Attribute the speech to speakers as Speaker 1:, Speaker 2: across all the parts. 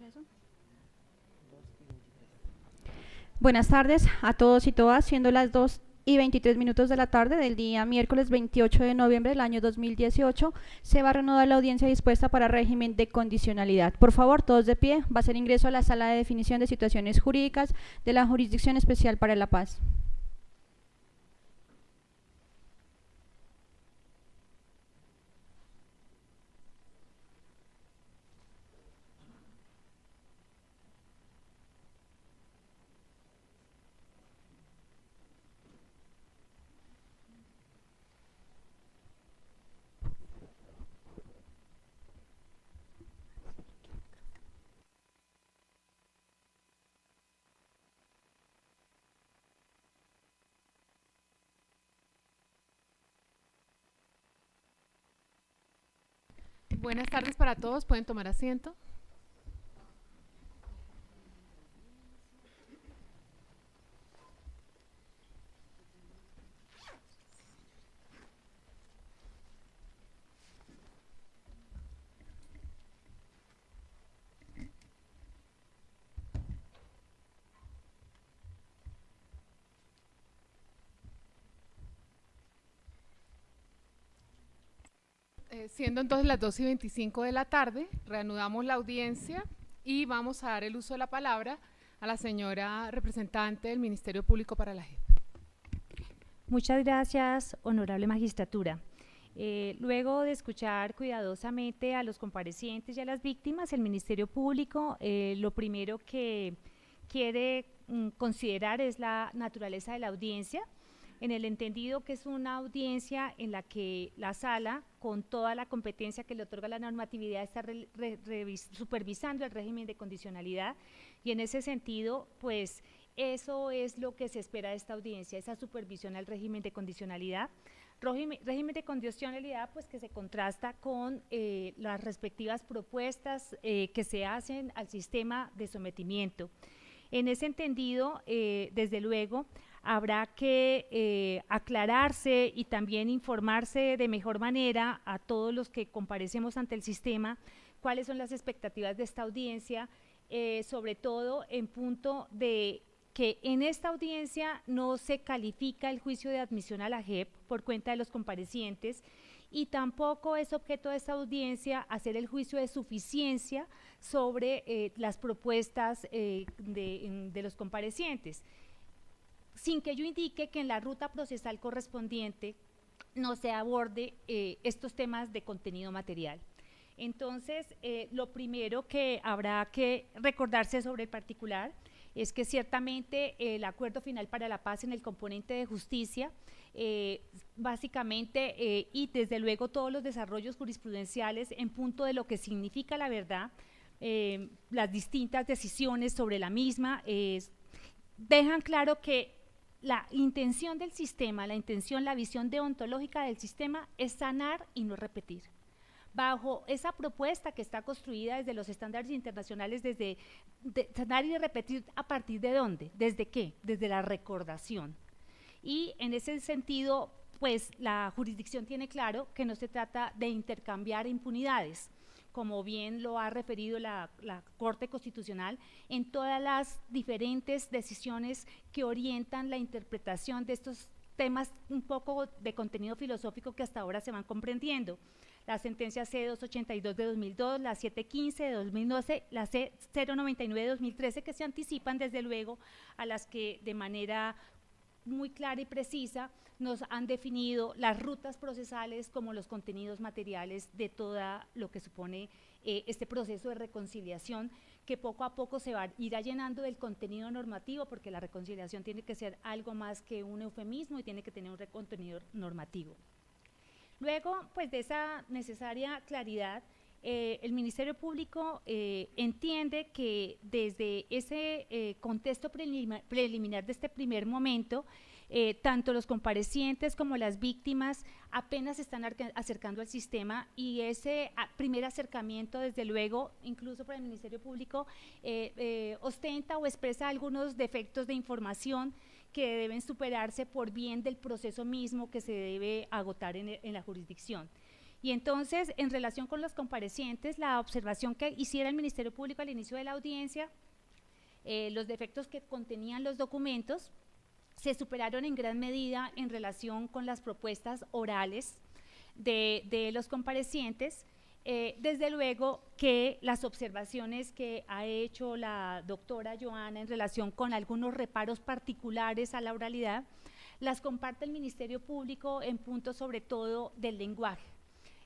Speaker 1: eso? Buenas tardes a todos y todas, siendo las 2:23 de la tarde del día miércoles 28 de noviembre del año 2018, se va a reanudar la audiencia dispuesta para régimen de condicionalidad. Por favor, todos de pie, va a ser ingreso a la sala de definición de situaciones jurídicas de la Jurisdicción Especial para la Paz.
Speaker 2: Buenas tardes para todos, pueden tomar asiento. Siendo entonces las 2:25 de la tarde, reanudamos la audiencia y vamos a dar el uso de la palabra a la señora representante del Ministerio Público para la JEP.
Speaker 3: Muchas gracias, honorable magistratura. Luego de escuchar cuidadosamente a los comparecientes y a las víctimas, el Ministerio Público lo primero que quiere considerar es la naturaleza de la audiencia, en el entendido que es una audiencia en la que la sala, con toda la competencia que le otorga la normatividad, está supervisando el régimen de condicionalidad, y en ese sentido, pues, eso es lo que se espera de esta audiencia, esa supervisión al régimen de condicionalidad. Régimen de condicionalidad, pues, que se contrasta con las respectivas propuestas que se hacen al sistema de sometimiento. En ese entendido, desde luego, habrá que aclararse y también informarse de mejor manera a todos los que comparecemos ante el sistema cuáles son las expectativas de esta audiencia, sobre todo en punto de que en esta audiencia no se califica el juicio de admisión a la JEP por cuenta de los comparecientes, y tampoco es objeto de esta audiencia hacer el juicio de suficiencia sobre las propuestas de los comparecientes, sin que yo indique que en la ruta procesal correspondiente no se aborde estos temas de contenido material. Entonces, lo primero que habrá que recordarse sobre el particular es que ciertamente el acuerdo final para la paz en el componente de justicia, básicamente, y desde luego todos los desarrollos jurisprudenciales en punto de lo que significa la verdad, las distintas decisiones sobre la misma, dejan claro que la intención del sistema, la visión deontológica del sistema es sanar y no repetir. Bajo esa propuesta que está construida desde los estándares internacionales, sanar y repetir, ¿a partir de dónde? ¿Desde qué? Desde la recordación. Y en ese sentido, pues la jurisdicción tiene claro que no se trata de intercambiar impunidades, como bien lo ha referido la Corte Constitucional en todas las diferentes decisiones que orientan la interpretación de estos temas un poco de contenido filosófico que hasta ahora se van comprendiendo. La sentencia C282 de 2002, la 715 de 2012, la C099 de 2013, que se anticipan desde luego a las que de manera muy clara y precisa nos han definido las rutas procesales como los contenidos materiales de todo lo que supone este proceso de reconciliación, que poco a poco se va a ir llenando del contenido normativo, porque la reconciliación tiene que ser algo más que un eufemismo y tiene que tener un contenido normativo. Luego, pues de esa necesaria claridad, el Ministerio Público entiende que desde ese contexto preliminar de este primer momento, tanto los comparecientes como las víctimas apenas se están acercando al sistema, y ese primer acercamiento, desde luego, incluso para el Ministerio Público, ostenta o expresa algunos defectos de información que deben superarse por bien del proceso mismo que se debe agotar en la jurisdicción. Y entonces, en relación con los comparecientes, la observación que hiciera el Ministerio Público al inicio de la audiencia, los defectos que contenían los documentos se superaron en gran medida en relación con las propuestas orales de los comparecientes. Desde luego que las observaciones que ha hecho la doctora Joana en relación con algunos reparos particulares a la oralidad, las comparte el Ministerio Público en puntos sobre todo del lenguaje.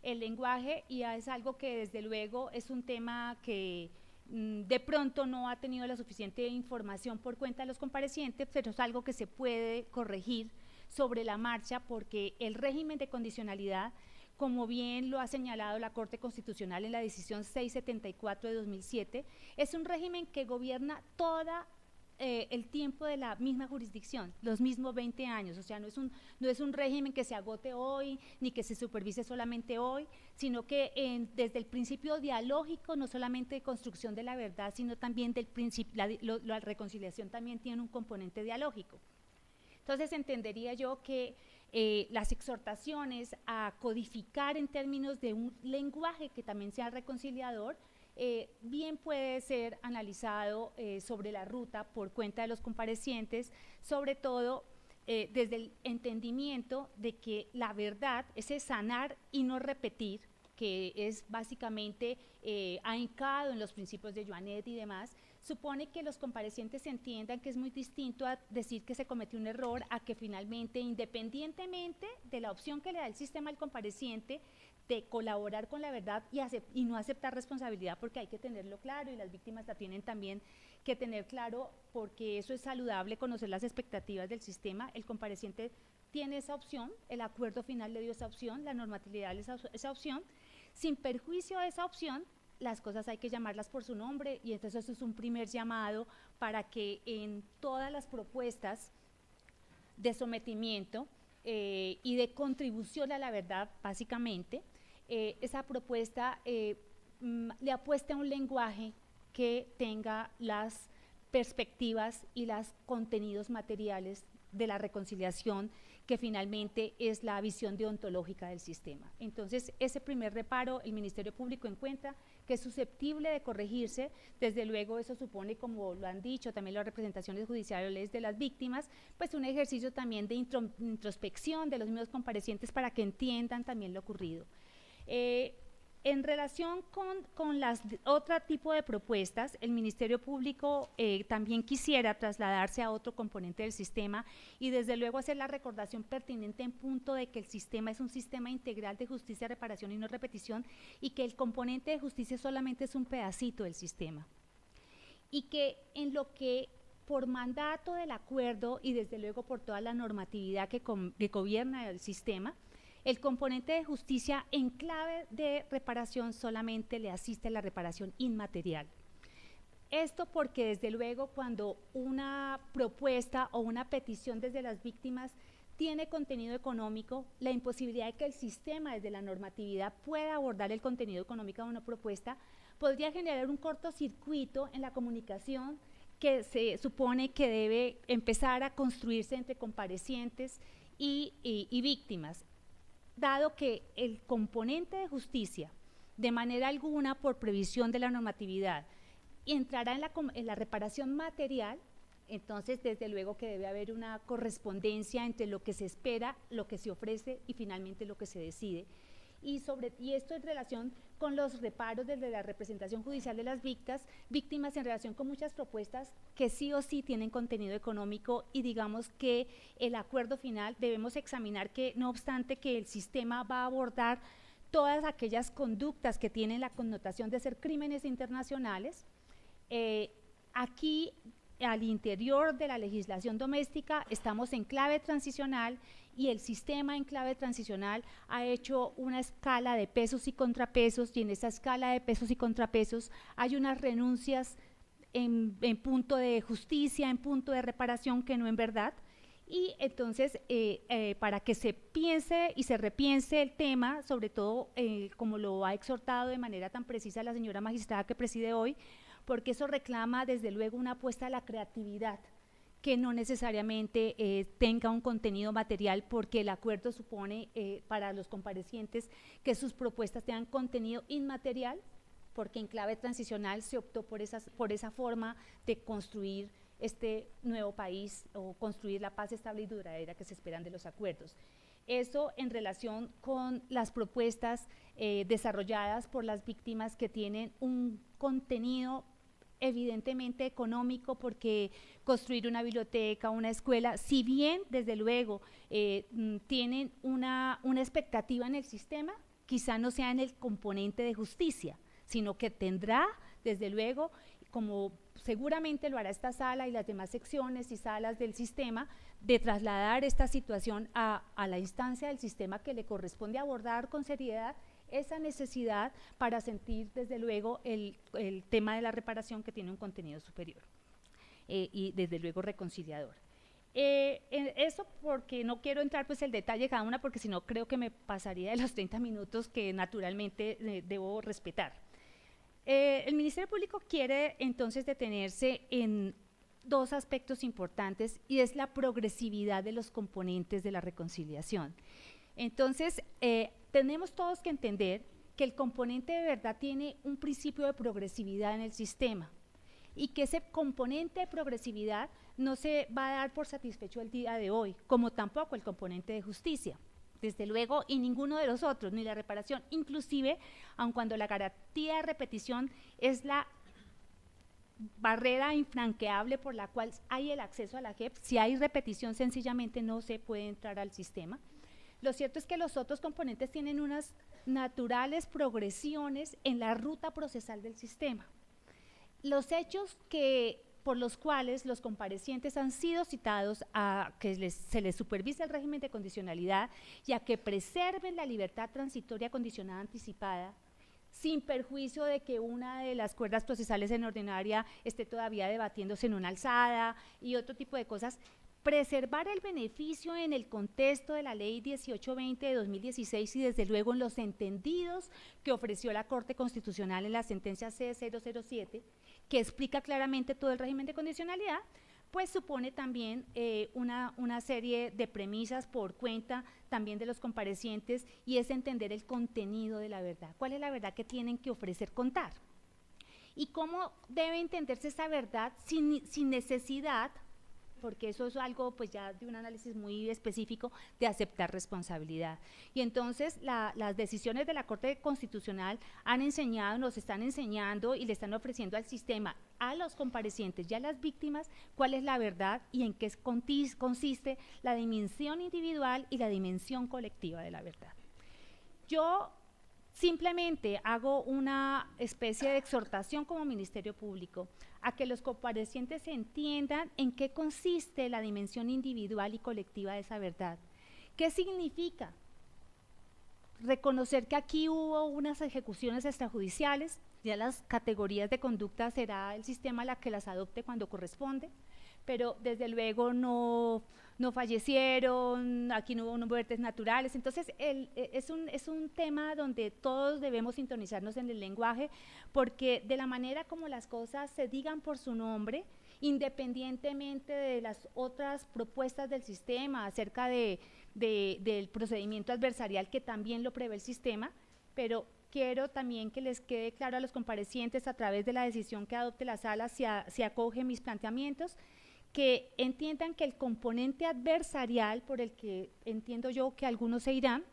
Speaker 3: El lenguaje ya es algo que desde luego es un tema que de pronto no ha tenido la suficiente información por cuenta de los comparecientes, pero es algo que se puede corregir sobre la marcha porque el régimen de condicionalidad, como bien lo ha señalado la Corte Constitucional en la decisión 674 de 2007, es un régimen que gobierna toda el tiempo de la misma jurisdicción, los mismos 20 años, o sea, no es un régimen que se agote hoy, ni que se supervise solamente hoy, sino que desde el principio dialógico, no solamente de construcción de la verdad, sino también del principio, la reconciliación también tiene un componente dialógico. Entonces, entendería yo que las exhortaciones a codificar en términos de un lenguaje que también sea reconciliador, bien puede ser analizado sobre la ruta por cuenta de los comparecientes, sobre todo desde el entendimiento de que la verdad, ese sanar y no repetir, que es básicamente ahincado en los principios de Joanet y demás, supone que los comparecientes entiendan que es muy distinto a decir que se cometió un error a que finalmente, independientemente de la opción que le da el sistema al compareciente, de colaborar con la verdad y no aceptar responsabilidad, porque hay que tenerlo claro y las víctimas la tienen también que tener claro, porque eso es saludable, conocer las expectativas del sistema. El compareciente tiene esa opción, el acuerdo final le dio esa opción, la normatividad esa opción. Sin perjuicio de esa opción, las cosas hay que llamarlas por su nombre, y entonces eso es un primer llamado para que en todas las propuestas de sometimiento y de contribución a la verdad, básicamente, esa propuesta le apueste a un lenguaje que tenga las perspectivas y los contenidos materiales de la reconciliación, que finalmente es la visión deontológica del sistema. Entonces, ese primer reparo el Ministerio Público encuentra que es susceptible de corregirse. Desde luego eso supone, como lo han dicho también las representaciones judiciales de las víctimas, pues un ejercicio también de introspección de los mismos comparecientes para que entiendan también lo ocurrido. En relación con otro tipo de propuestas, el Ministerio Público también quisiera trasladarse a otro componente del sistema y desde luego hacer la recordación pertinente en punto de que el sistema es un sistema integral de justicia, reparación y no repetición, y que el componente de justicia solamente es un pedacito del sistema. Y que en lo que por mandato del acuerdo y desde luego por toda la normatividad que gobierna el sistema, el componente de justicia en clave de reparación solamente le asiste a la reparación inmaterial. Esto porque desde luego cuando una propuesta o una petición desde las víctimas tiene contenido económico, la imposibilidad de que el sistema desde la normatividad pueda abordar el contenido económico de una propuesta podría generar un cortocircuito en la comunicación que se supone que debe empezar a construirse entre comparecientes y víctimas. Dado que el componente de justicia, de manera alguna por previsión de la normatividad, entrará en la reparación material, entonces desde luego que debe haber una correspondencia entre lo que se espera, lo que se ofrece y finalmente lo que se decide. Y esto en relación con los reparos desde la representación judicial de las víctimas en relación con muchas propuestas que sí o sí tienen contenido económico, y digamos que el acuerdo final debemos examinar que no obstante que el sistema va a abordar todas aquellas conductas que tienen la connotación de ser crímenes internacionales, aquí al interior de la legislación doméstica estamos en clave transicional y el sistema en clave transicional ha hecho una escala de pesos y contrapesos, y en esa escala de pesos y contrapesos hay unas renuncias en punto de justicia, en punto de reparación que no en verdad. Y entonces para que se piense y se repiense el tema, sobre todo como lo ha exhortado de manera tan precisa la señora magistrada que preside hoy, porque eso reclama desde luego una apuesta a la creatividad, que no necesariamente tenga un contenido material, porque el acuerdo supone para los comparecientes que sus propuestas tengan contenido inmaterial, porque en clave transicional se optó por esa forma de construir este nuevo país o construir la paz estable y duradera que se esperan de los acuerdos. Eso en relación con las propuestas desarrolladas por las víctimas, que tienen un contenido evidentemente económico, porque construir una biblioteca, una escuela, si bien desde luego tienen una expectativa en el sistema, quizá no sea en el componente de justicia, sino que tendrá desde luego, como seguramente lo hará esta sala y las demás secciones y salas del sistema, de trasladar esta situación a la instancia del sistema que le corresponde abordar con seriedad esa necesidad para sentir desde luego el tema de la reparación, que tiene un contenido superior y desde luego reconciliador. Eso porque no quiero entrar pues el detalle de cada una, porque si no creo que me pasaría de los 30 minutos que naturalmente debo respetar. El Ministerio Público quiere entonces detenerse en dos aspectos importantes, y es la progresividad de los componentes de la reconciliación. Entonces, tenemos todos que entender que el componente de verdad tiene un principio de progresividad en el sistema, y que ese componente de progresividad no se va a dar por satisfecho el día de hoy, como tampoco el componente de justicia, desde luego, y ninguno de los otros, ni la reparación, inclusive, aun cuando la garantía de repetición es la barrera infranqueable por la cual hay el acceso a la JEP, si hay repetición sencillamente no se puede entrar al sistema. Lo cierto es que los otros componentes tienen unas naturales progresiones en la ruta procesal del sistema. Los hechos por los cuales los comparecientes han sido citados a que se les supervise el régimen de condicionalidad y a que preserven la libertad transitoria condicionada anticipada, sin perjuicio de que una de las cuerdas procesales en ordinaria esté todavía debatiéndose en una alzada y otro tipo de cosas. Preservar el beneficio en el contexto de la Ley 1820 de 2016 y desde luego en los entendidos que ofreció la Corte Constitucional en la sentencia C007, que explica claramente todo el régimen de condicionalidad, pues supone también una serie de premisas por cuenta también de los comparecientes, y es entender el contenido de la verdad. ¿Cuál es la verdad que tienen que ofrecer contar? ¿Y cómo debe entenderse esa verdad sin necesidad, porque eso es algo pues ya de un análisis muy específico, de aceptar responsabilidad? Y entonces las decisiones de la Corte Constitucional han enseñado, nos están enseñando y le están ofreciendo al sistema, a los comparecientes y a las víctimas, cuál es la verdad y en qué consiste la dimensión individual y la dimensión colectiva de la verdad. Yo simplemente hago una especie de exhortación como Ministerio Público a que los comparecientes entiendan en qué consiste la dimensión individual y colectiva de esa verdad. ¿Qué significa? Reconocer que aquí hubo unas ejecuciones extrajudiciales, ya las categorías de conducta será el sistema la que las adopte cuando corresponde, pero desde luego no fallecieron, aquí no hubo muertes naturales. Entonces es un tema donde todos debemos sintonizarnos en el lenguaje, porque de la manera como las cosas se digan por su nombre, independientemente de las otras propuestas del sistema acerca del procedimiento adversarial, que también lo prevé el sistema, pero quiero también que les quede claro a los comparecientes, a través de la decisión que adopte la sala, si acoge mis planteamientos, que entiendan que el componente adversarial, por el que entiendo yo que algunos se irán,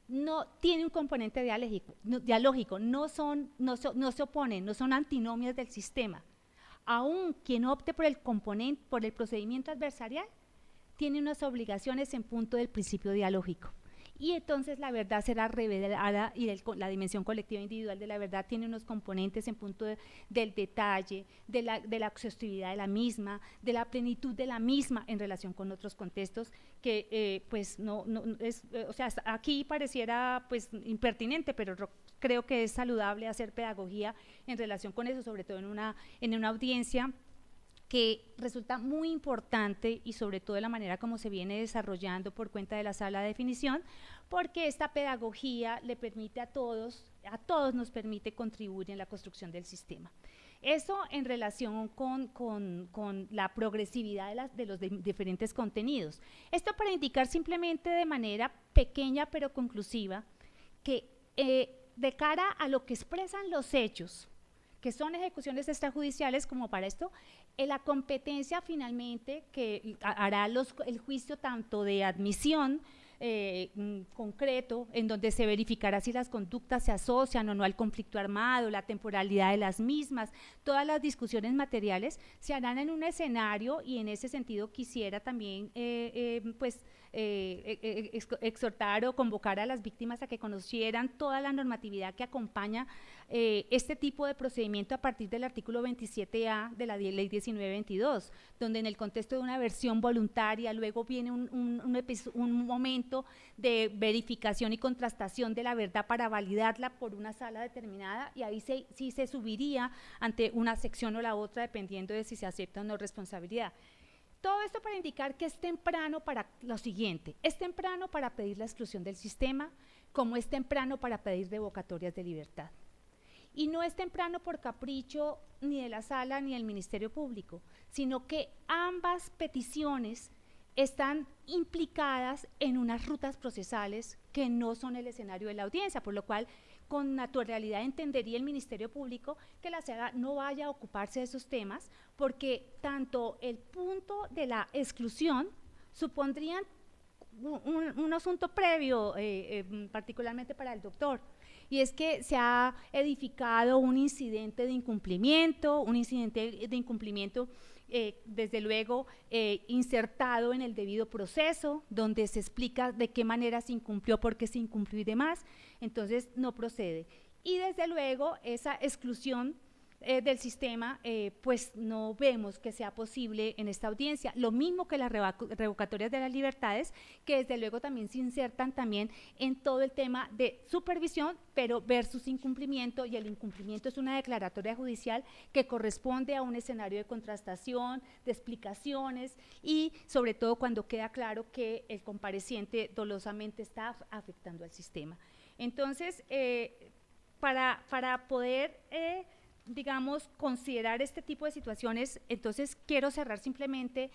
Speaker 3: no tiene un componente dialógico, no se oponen, no son antinomias del sistema. Aún quien opte por el procedimiento adversarial, tiene unas obligaciones en punto del principio dialógico. Y entonces la verdad será revelada, y la dimensión colectiva individual de la verdad tiene unos componentes en punto del detalle, de la exhaustividad de la misma, de la plenitud de la misma en relación con otros contextos, que pues o sea, aquí pareciera pues impertinente, pero creo que es saludable hacer pedagogía en relación con eso, sobre todo en una audiencia que resulta muy importante, y sobre todo de la manera como se viene desarrollando por cuenta de la sala de definición, porque esta pedagogía le permite a todos a todos nos permite contribuir en la construcción del sistema. Eso en relación con la progresividad de los diferentes contenidos. Esto para indicar simplemente de manera pequeña pero conclusiva que de cara a lo que expresan los hechos, que son ejecuciones extrajudiciales, como para esto, la competencia finalmente que hará el juicio tanto de admisión concreto, en donde se verificará si las conductas se asocian o no al conflicto armado, la temporalidad de las mismas, todas las discusiones materiales se harán en un escenario, y en ese sentido quisiera también exhortar o convocar a las víctimas a que conocieran toda la normatividad que acompaña este tipo de procedimiento a partir del artículo 27A de la ley 1922, donde en el contexto de una versión voluntaria luego viene un momento de verificación y contrastación de la verdad para validarla por una sala determinada, y ahí sí se subiría ante una sección o la otra dependiendo de si se acepta o no responsabilidad. Todo esto para indicar que es temprano para lo siguiente: es temprano para pedir la exclusión del sistema, como es temprano para pedir revocatorias de libertad. Y no es temprano por capricho ni de la sala ni del Ministerio Público, sino que ambas peticiones están implicadas en unas rutas procesales que no son el escenario de la audiencia, por lo cual con naturalidad entendería el Ministerio Público que la sala no vaya a ocuparse de esos temas, porque tanto el punto de la exclusión supondrían un asunto previo, particularmente para el doctor, y es que se ha edificado un incidente de incumplimiento, desde luego insertado en el debido proceso, donde se explica de qué manera se incumplió, por qué se incumplió y demás, entonces no procede. Y desde luego esa exclusión del sistema, pues no vemos que sea posible en esta audiencia, lo mismo que las revocatorias de las libertades, que desde luego también se insertan también en todo el tema de supervisión, pero versus incumplimiento, y el incumplimiento es una declaratoria judicial que corresponde a un escenario de contrastación, de explicaciones, y sobre todo cuando queda claro que el compareciente dolosamente está afectando al sistema. Entonces, para poder digamos, considerar este tipo de situaciones, entonces quiero cerrar simplemente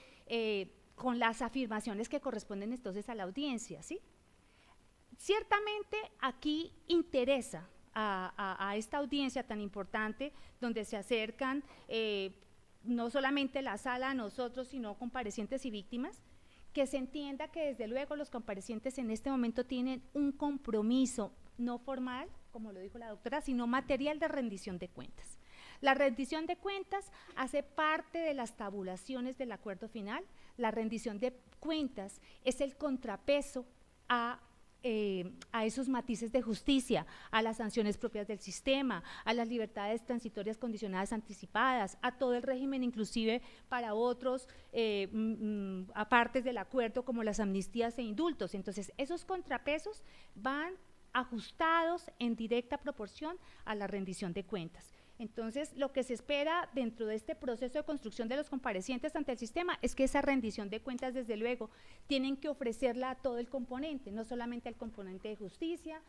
Speaker 3: con las afirmaciones que corresponden entonces a la audiencia, ¿sí? Ciertamente aquí interesa a esta audiencia tan importante, donde se acercan no solamente la sala a nosotros, sino comparecientes y víctimas, que se entienda que desde luego los comparecientes en este momento tienen un compromiso no formal, como lo dijo la doctora, sino material de rendición de cuentas. La rendición de cuentas hace parte de las tabulaciones del acuerdo final. La rendición de cuentas es el contrapeso a esos matices de justicia, a las sanciones propias del sistema, a las libertades transitorias condicionadas anticipadas, a todo el régimen, inclusive para otros apartes del acuerdo, como las amnistías e indultos. Entonces, esos contrapesos van ajustados en directa proporción a la rendición de cuentas. Entonces, lo que se espera dentro de este proceso de construcción de los comparecientes ante el sistema es que esa rendición de cuentas, desde luego, tienen que ofrecerla a todo el componente, no solamente al componente de justicia.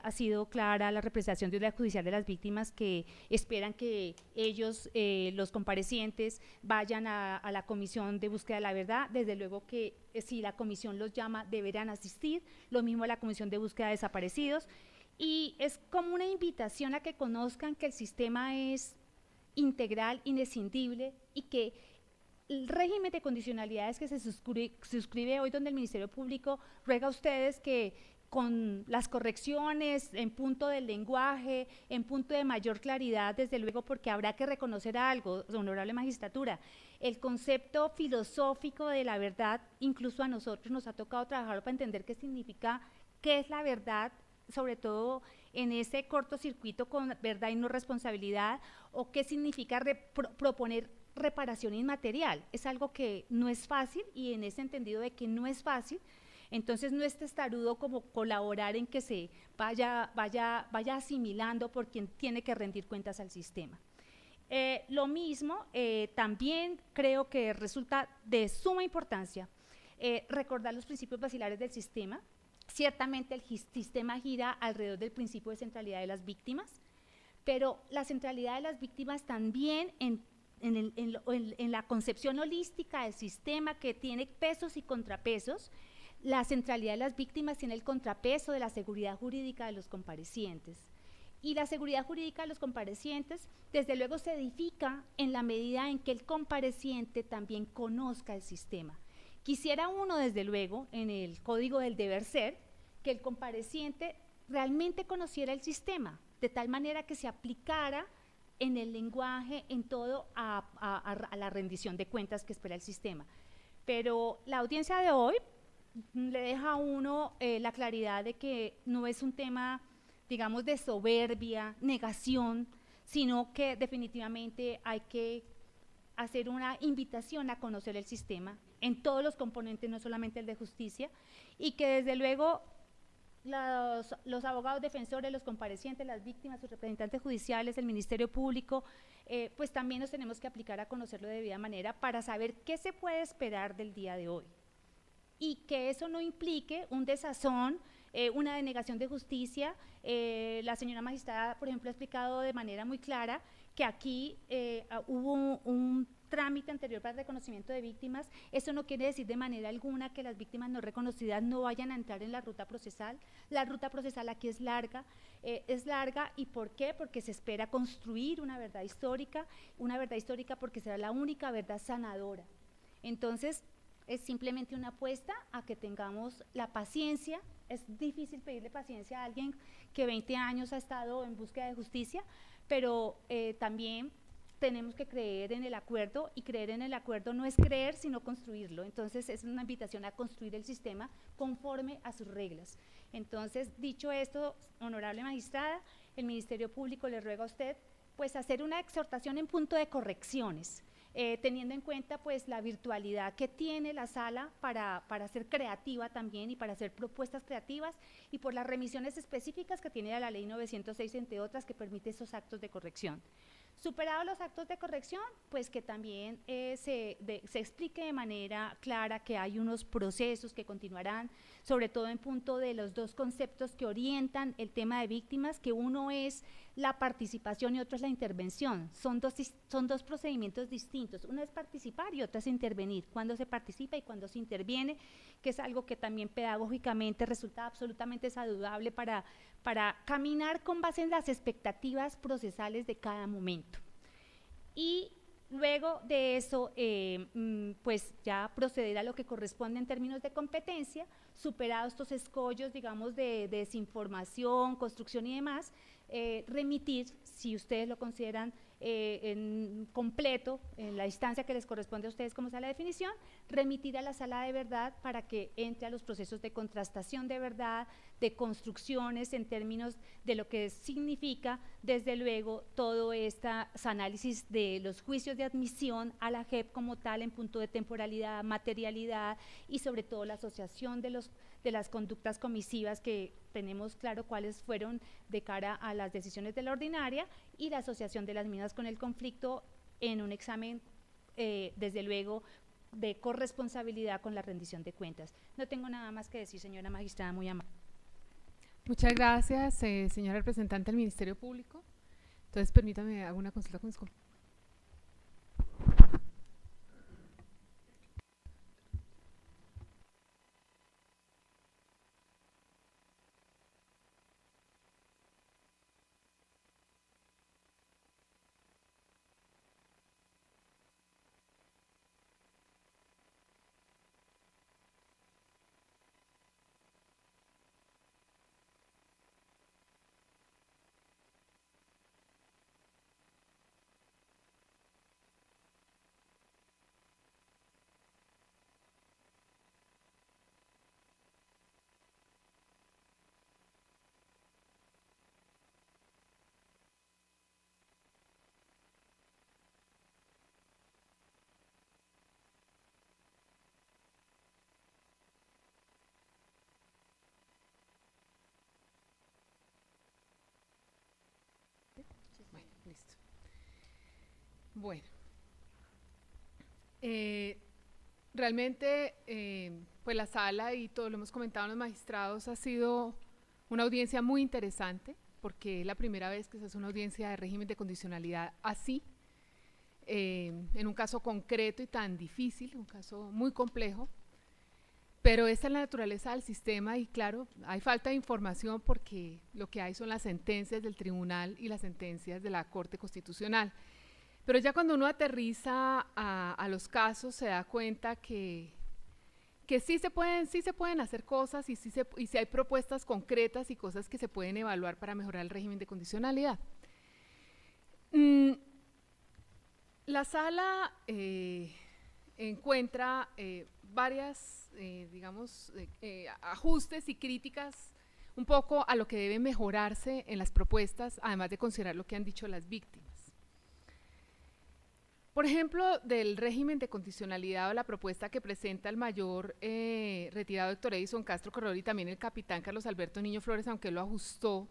Speaker 3: Ha sido clara la representación de la judicial de las víctimas, que esperan que ellos, los comparecientes, vayan a la comisión de búsqueda de la verdad. Desde luego que si la comisión los llama, deberán asistir, lo mismo a la comisión de búsqueda de desaparecidos. Y es como una invitación a que conozcan que el sistema es integral, inescindible, y que el régimen de condicionalidades que se suscribe hoy, donde el Ministerio Público ruega a ustedes que con las correcciones en punto del lenguaje, en punto de mayor claridad, desde luego, porque habrá que reconocer algo, honorable magistratura, el concepto filosófico de la verdad, incluso a nosotros nos ha tocado trabajar para entender qué significa, qué es la verdad, sobre todo en ese cortocircuito con verdad y no responsabilidad, o qué significa proponer reparación inmaterial. Es algo que no es fácil, y en ese entendido de que no es fácil, entonces no es testarudo como colaborar en que se vaya asimilando por quien tiene que rendir cuentas al sistema. Lo mismo, también creo que resulta de suma importancia recordar los principios basilares del sistema, Ciertamente el sistema gira alrededor del principio de centralidad de las víctimas, pero la centralidad de las víctimas también en la concepción holística del sistema, que tiene pesos y contrapesos. La centralidad de las víctimas tiene el contrapeso de la seguridad jurídica de los comparecientes. Y la seguridad jurídica de los comparecientes, desde luego, se edifica en la medida en que el compareciente también conozca el sistema. Quisiera uno, desde luego, en el código del deber ser, que el compareciente realmente conociera el sistema, de tal manera que se aplicara en el lenguaje, en todo, a la rendición de cuentas que espera el sistema. Pero la audiencia de hoy le deja a uno la claridad de que no es un tema, digamos, de soberbia, negación, sino que definitivamente hay que hacer una invitación a conocer el sistema en todos los componentes, no solamente el de justicia, y que desde luego los abogados defensores, los comparecientes, las víctimas, sus representantes judiciales, el Ministerio Público, pues también nos tenemos que aplicar a conocerlo de debida manera para saber qué se puede esperar del día de hoy, y que eso no implique un desazón, una denegación de justicia. La señora magistrada, por ejemplo, ha explicado de manera muy clara que aquí hubo un trámite anterior para el reconocimiento de víctimas. Eso no quiere decir de manera alguna que las víctimas no reconocidas no vayan a entrar en la ruta procesal. La ruta procesal aquí es larga, ¿y por qué? Porque se espera construir una verdad histórica porque será la única verdad sanadora. Entonces, es simplemente una apuesta a que tengamos la paciencia. Es difícil pedirle paciencia a alguien que 20 años ha estado en búsqueda de justicia, pero también tenemos que creer en el acuerdo, y creer en el acuerdo no es creer, sino construirlo. Entonces, es una invitación a construir el sistema conforme a sus reglas. Entonces, dicho esto, honorable magistrada, el Ministerio Público le ruega a usted, pues, hacer una exhortación en punto de correcciones, teniendo en cuenta, pues, la virtualidad que tiene la sala para ser creativa también, y para hacer propuestas creativas, y por las remisiones específicas que tiene a la Ley 906, entre otras, que permite esos actos de corrección. Superados los actos de corrección, pues que también se explique de manera clara que hay unos procesos que continuarán, sobre todo en punto de los dos conceptos que orientan el tema de víctimas, que uno es la participación y otro es la intervención. Son dos procedimientos distintos, uno es participar y otro es intervenir, cuando se participa y cuando se interviene, que es algo que también pedagógicamente resulta absolutamente saludable para caminar con base en las expectativas procesales de cada momento. Y luego de eso, pues ya proceder a lo que corresponde en términos de competencia, superados estos escollos, digamos, de desinformación, construcción y demás, remitir, si ustedes lo consideran en completo, en la instancia que les corresponde a ustedes como sala de definición, remitir a la sala de verdad para que entre a los procesos de contrastación de verdad, de construcciones en términos de lo que significa, desde luego, todo este análisis de los juicios de admisión a la JEP como tal, en punto de temporalidad, materialidad, y sobre todo la asociación de las conductas comisivas, que tenemos claro cuáles fueron de cara a las decisiones de la ordinaria, y la asociación de las mismas con el conflicto en un examen, desde luego, de corresponsabilidad con la rendición de cuentas. No tengo nada más que decir, señora magistrada, muy amable.
Speaker 2: Muchas gracias, señora representante del Ministerio Público. Entonces, permítame hacer una consulta con mis compañeros. Bueno, listo. Bueno, realmente pues la sala y todo lo hemos comentado los magistrados ha sido una audiencia muy interesante porque es la primera vez que se hace una audiencia de régimen de condicionalidad así, en un caso concreto y tan difícil, un caso muy complejo, pero esta es la naturaleza del sistema y claro, hay falta de información porque lo que hay son las sentencias del tribunal y las sentencias de la Corte Constitucional. Pero ya cuando uno aterriza a los casos se da cuenta que sí se pueden hacer cosas y sí hay propuestas concretas y cosas que se pueden evaluar para mejorar el régimen de condicionalidad. La sala encuentra varias, digamos, ajustes y críticas un poco a lo que debe mejorarse en las propuestas, además de considerar lo que han dicho las víctimas. Por ejemplo, del régimen de condicionalidad o la propuesta que presenta el mayor retirado Héctor Edison Castro Corredor y también el capitán Carlos Alberto Niño Flores, aunque lo ajustó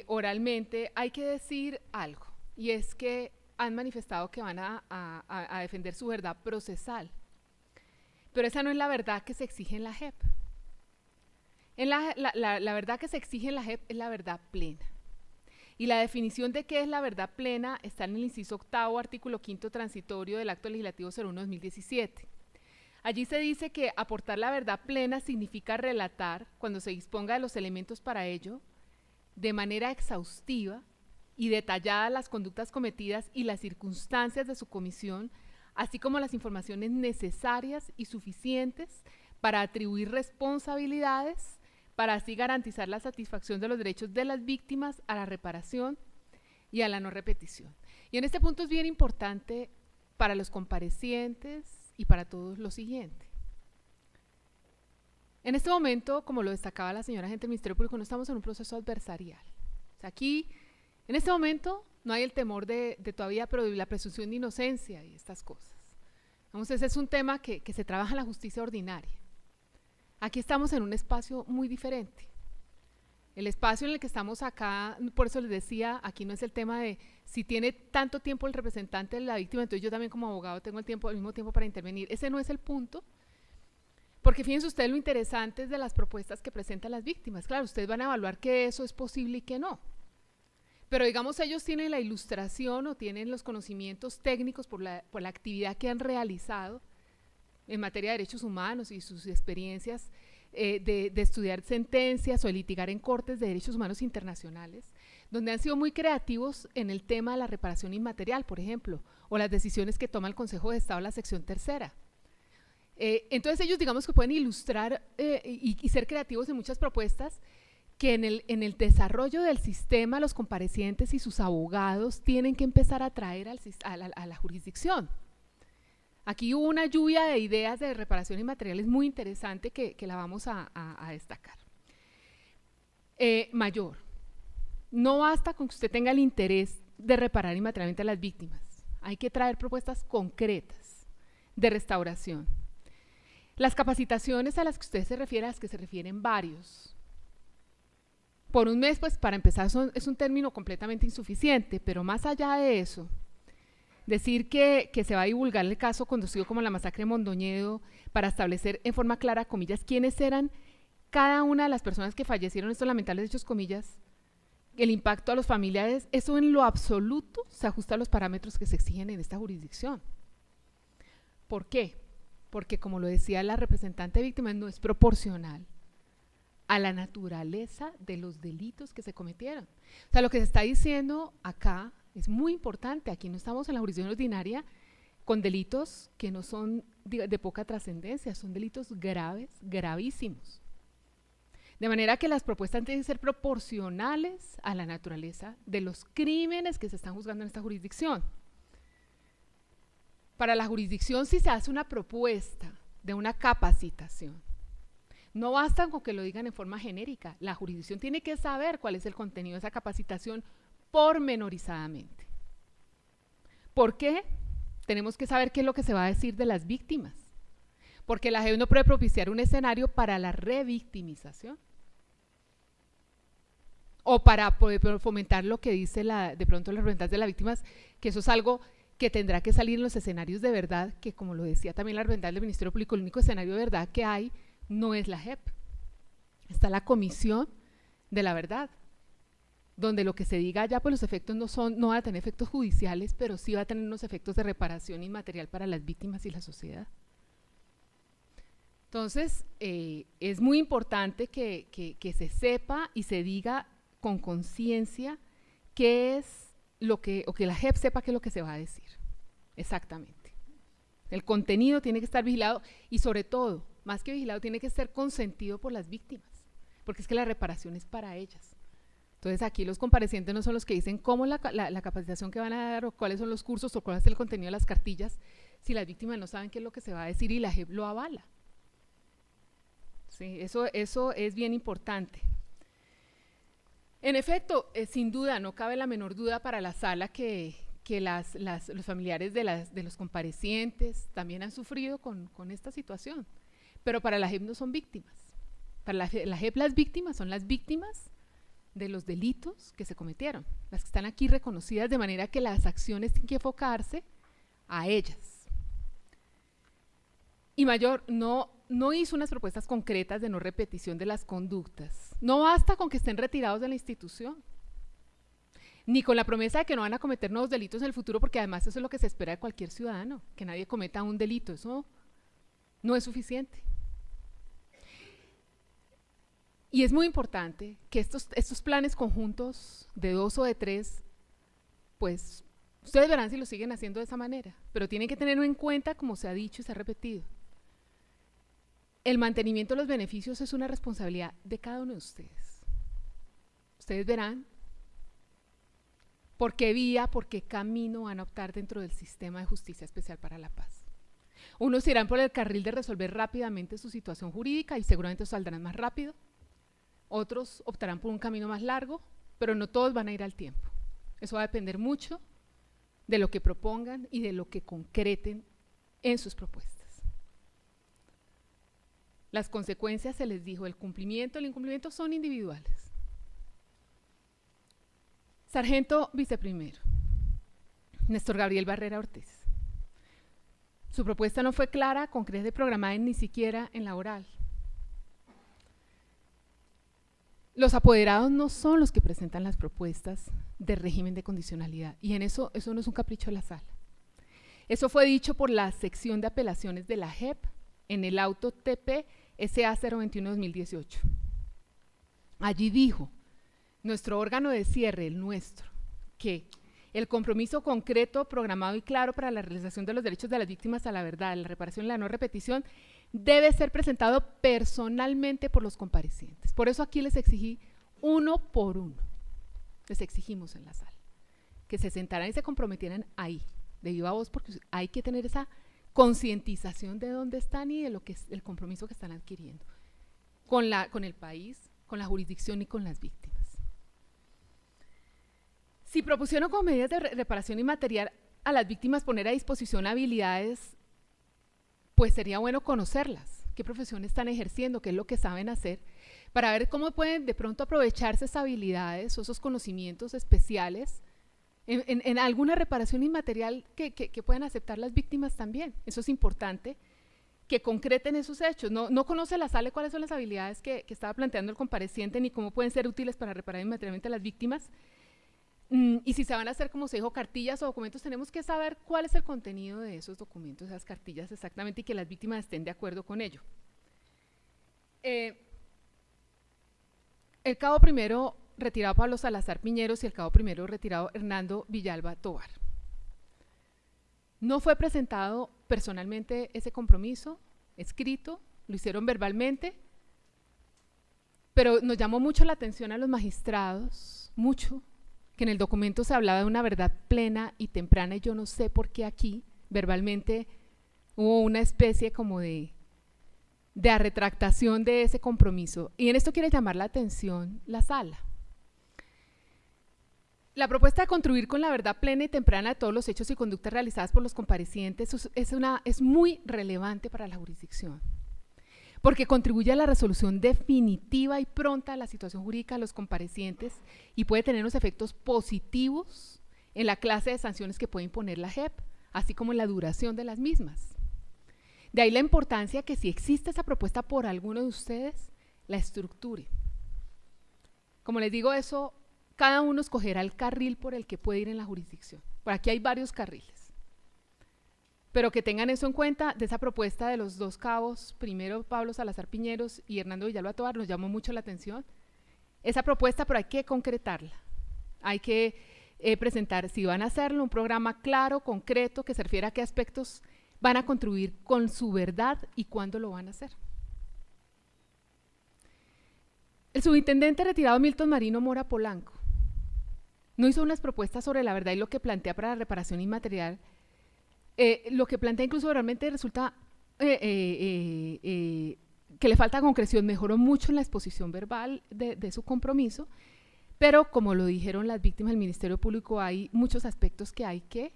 Speaker 2: oralmente, hay que decir algo, y es que han manifestado que van a defender su verdad procesal, pero esa no es la verdad que se exige en la JEP. La verdad que se exige en la JEP es la verdad plena. Y la definición de qué es la verdad plena está en el inciso octavo, artículo 5º transitorio del Acto Legislativo 01/2017. Allí se dice que aportar la verdad plena significa relatar, cuando se disponga de los elementos para ello, de manera exhaustiva y detallada las conductas cometidas y las circunstancias de su comisión, así como las informaciones necesarias y suficientes para atribuir responsabilidades, para así garantizar la satisfacción de los derechos de las víctimas a la reparación y a la no repetición. Y en este punto es bien importante para los comparecientes y para todos lo siguiente. En este momento, como lo destacaba la señora agente del Ministerio Público, no estamos en un proceso adversarial. O sea, aquí, en este momento, no hay el temor de todavía, pero la presunción de inocencia y estas cosas. Vamos, ese es un tema que se trabaja en la justicia ordinaria. Aquí estamos en un espacio muy diferente. El espacio en el que estamos acá, por eso les decía, aquí no es el tema de si tiene tanto tiempo el representante de la víctima, entonces yo también como abogado tengo el mismo tiempo para intervenir. Ese no es el punto, porque fíjense ustedes lo interesante de las propuestas que presentan las víctimas. Claro, ustedes van a evaluar que eso es posible y que no. Pero digamos ellos tienen la ilustración o tienen los conocimientos técnicos por la actividad que han realizado en materia de derechos humanos y sus experiencias de estudiar sentencias o de litigar en cortes de derechos humanos internacionales, donde han sido muy creativos en el tema de la reparación inmaterial, por ejemplo, o las decisiones que toma el Consejo de Estado, la sección tercera. Entonces ellos digamos que pueden ilustrar y ser creativos en muchas propuestas que en el desarrollo del sistema los comparecientes y sus abogados tienen que empezar a traer a la jurisdicción. Aquí hubo una lluvia de ideas de reparación inmaterial muy interesante que la vamos a destacar. Mayor, no basta con que usted tenga el interés de reparar inmaterialmente a las víctimas, hay que traer propuestas concretas de restauración. Las capacitaciones a las que usted se refiere, a las que se refieren varios, por un mes, pues para empezar es un término completamente insuficiente, pero más allá de eso, decir que se va a divulgar el caso conocido como la masacre de Mondoñedo para establecer en forma clara, comillas, quiénes eran cada una de las personas que fallecieron en estos lamentables hechos, comillas, el impacto a los familiares, eso en lo absoluto se ajusta a los parámetros que se exigen en esta jurisdicción. ¿Por qué? Porque como lo decía la representante de víctimas, no es proporcional a la naturaleza de los delitos que se cometieron. O sea, lo que se está diciendo acá es muy importante. Aquí no estamos en la jurisdicción ordinaria con delitos que no son de poca trascendencia, son delitos graves, gravísimos. De manera que las propuestas tienen que ser proporcionales a la naturaleza de los crímenes que se están juzgando en esta jurisdicción. Para la jurisdicción, si se hace una propuesta de una capacitación, no basta con que lo digan en forma genérica, la jurisdicción tiene que saber cuál es el contenido de esa capacitación pormenorizadamente. ¿Por qué? Tenemos que saber qué es lo que se va a decir de las víctimas, porque la JEP no puede propiciar un escenario para la revictimización o para poder fomentar lo que dice de pronto los representantes de las víctimas, que eso es algo que tendrá que salir en los escenarios de verdad, que como lo decía también la representante del Ministerio Público, el único escenario de verdad que hay no es la JEP. Está la Comisión de la Verdad, donde lo que se diga allá, pues los efectos no van a tener efectos judiciales, pero sí va a tener unos efectos de reparación inmaterial para las víctimas y la sociedad. Entonces, es muy importante que se sepa y se diga con conciencia qué es lo que, o que la JEP sepa qué es lo que se va a decir, exactamente. El contenido tiene que estar vigilado y sobre todo, más que vigilado, tiene que ser consentido por las víctimas, porque es que la reparación es para ellas. Entonces aquí los comparecientes no son los que dicen cómo la capacitación que van a dar o cuáles son los cursos o cuál es el contenido de las cartillas, si las víctimas no saben qué es lo que se va a decir y la JEP lo avala. Sí, eso es bien importante. En efecto, sin duda, no cabe la menor duda para la sala que los familiares de los comparecientes también han sufrido con esta situación, pero para la JEP no son víctimas. Para la JEP las víctimas son las víctimas de los delitos que se cometieron, las que están aquí reconocidas, de manera que las acciones tienen que enfocarse a ellas. Y Mayor no hizo unas propuestas concretas de no repetición de las conductas. No basta con que estén retirados de la institución, ni con la promesa de que no van a cometer nuevos delitos en el futuro, porque además eso es lo que se espera de cualquier ciudadano, que nadie cometa un delito. Eso no es suficiente. Y es muy importante que estos planes conjuntos de 2 o de 3, pues ustedes verán si lo siguen haciendo de esa manera, pero tienen que tenerlo en cuenta, como se ha dicho y se ha repetido. El mantenimiento de los beneficios es una responsabilidad de cada uno de ustedes. Ustedes verán por qué vía, por qué camino van a optar dentro del sistema de justicia especial para la paz. Unos irán por el carril de resolver rápidamente su situación jurídica y seguramente saldrán más rápido. Otros optarán por un camino más largo, pero no todos van a ir al tiempo. Eso va a depender mucho de lo que propongan y de lo que concreten en sus propuestas. Las consecuencias, se les dijo, el cumplimiento, el incumplimiento son individuales. Sargento Viceprimero, Néstor Gabriel Barrera Ortiz. Su propuesta no fue clara, concreta y programada ni siquiera en la oral. Los apoderados no son los que presentan las propuestas de régimen de condicionalidad, y en eso no es un capricho de la sala. Eso fue dicho por la sección de apelaciones de la JEP en el auto TP SA 021-2018. Allí dijo nuestro órgano de cierre, el nuestro, que el compromiso concreto, programado y claro para la realización de los derechos de las víctimas a la verdad, la reparación y la no repetición debe ser presentado personalmente por los comparecientes. Por eso aquí les exigí uno por uno, les exigimos en la sala, que se sentaran y se comprometieran ahí, de viva voz, porque hay que tener esa concientización de dónde están y de lo que es el compromiso que están adquiriendo con el país, con la jurisdicción y con las víctimas. Si propusieron como medidas de reparación inmaterial a las víctimas poner a disposición habilidades, pues sería bueno conocerlas, qué profesión están ejerciendo, qué es lo que saben hacer, para ver cómo pueden de pronto aprovecharse esas habilidades o esos conocimientos especiales en alguna reparación inmaterial que puedan aceptar las víctimas también. Eso es importante, que concreten esos hechos. No conoce la sala cuáles son las habilidades que estaba planteando el compareciente, ni cómo pueden ser útiles para reparar inmaterialmente a las víctimas. Y si se van a hacer, como se dijo, cartillas o documentos, tenemos que saber cuál es el contenido de esos documentos, esas cartillas exactamente, y que las víctimas estén de acuerdo con ello. El cabo primero retirado Pablo Salazar Piñeros y el cabo primero retirado Hernando Villalba Tovar. No fue presentado personalmente ese compromiso escrito, lo hicieron verbalmente, pero nos llamó mucho la atención a los magistrados, mucho, que en el documento se hablaba de una verdad plena y temprana, y yo no sé por qué aquí verbalmente hubo una especie como de retractación de ese compromiso, y en esto quiere llamar la atención la sala. La propuesta de contribuir con la verdad plena y temprana de todos los hechos y conductas realizadas por los comparecientes es muy relevante para la jurisdicción, porque contribuye a la resolución definitiva y pronta de la situación jurídica de los comparecientes y puede tener unos efectos positivos en la clase de sanciones que puede imponer la JEP así como en la duración de las mismas. De ahí la importancia que si existe esa propuesta por alguno de ustedes, la estructure. Como les digo, eso, cada uno escogerá el carril por el que puede ir en la jurisdicción. Por aquí hay varios carriles. Pero que tengan eso en cuenta, de esa propuesta de los dos cabos, primero Pablo Salazar Piñeros y Hernando Villalba Tovar, nos llamó mucho la atención. Esa propuesta, pero hay que concretarla. Hay que presentar, si van a hacerlo, un programa claro, concreto, que se refiera a qué aspectos van a contribuir con su verdad y cuándo lo van a hacer. El subintendente retirado Milton Marino Mora Polanco no hizo unas propuestas sobre la verdad y lo que plantea para la reparación inmaterial. Lo que plantea incluso realmente resulta que le falta concreción, mejoró mucho en la exposición verbal de su compromiso, pero como lo dijeron las víctimas del Ministerio Público, hay muchos aspectos que hay que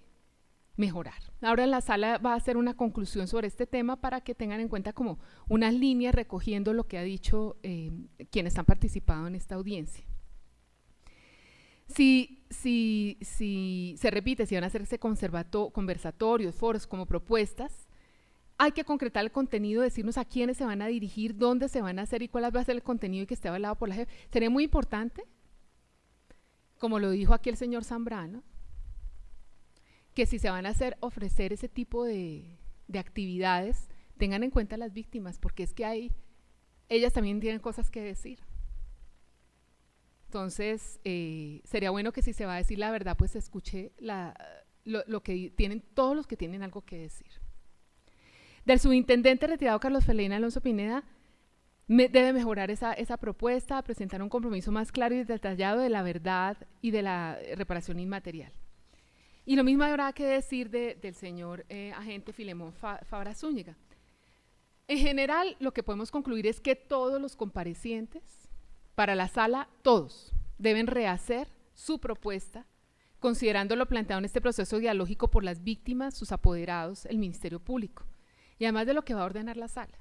Speaker 2: mejorar. Ahora la sala va a hacer una conclusión sobre este tema para que tengan en cuenta como unas líneas recogiendo lo que ha dicho quienes han participado en esta audiencia. Si se repite, si van a hacerse conversatorios, foros como propuestas, hay que concretar el contenido, decirnos a quiénes se van a dirigir, dónde se van a hacer y cuál va a ser el contenido y que esté avalado por la JEP. Sería muy importante, como lo dijo aquí el señor Zambrano, que si se van a ofrecer ese tipo de actividades, tengan en cuenta a las víctimas, porque es que ellas también tienen cosas que decir. Entonces, sería bueno que si se va a decir la verdad, pues se escuche lo que tienen, todos los que tienen algo que decir. Del subintendente retirado Carlos Ferlein Alonso Pineda, debe mejorar esa propuesta, presentar un compromiso más claro y detallado de la verdad y de la reparación inmaterial. Y lo mismo habrá que decir del señor agente Filemón Fabra Zúñiga. En general, lo que podemos concluir es que todos los comparecientes para la sala, todos, deben rehacer su propuesta, considerando lo planteado en este proceso dialógico por las víctimas, sus apoderados, el Ministerio Público, y además de lo que va a ordenar la sala.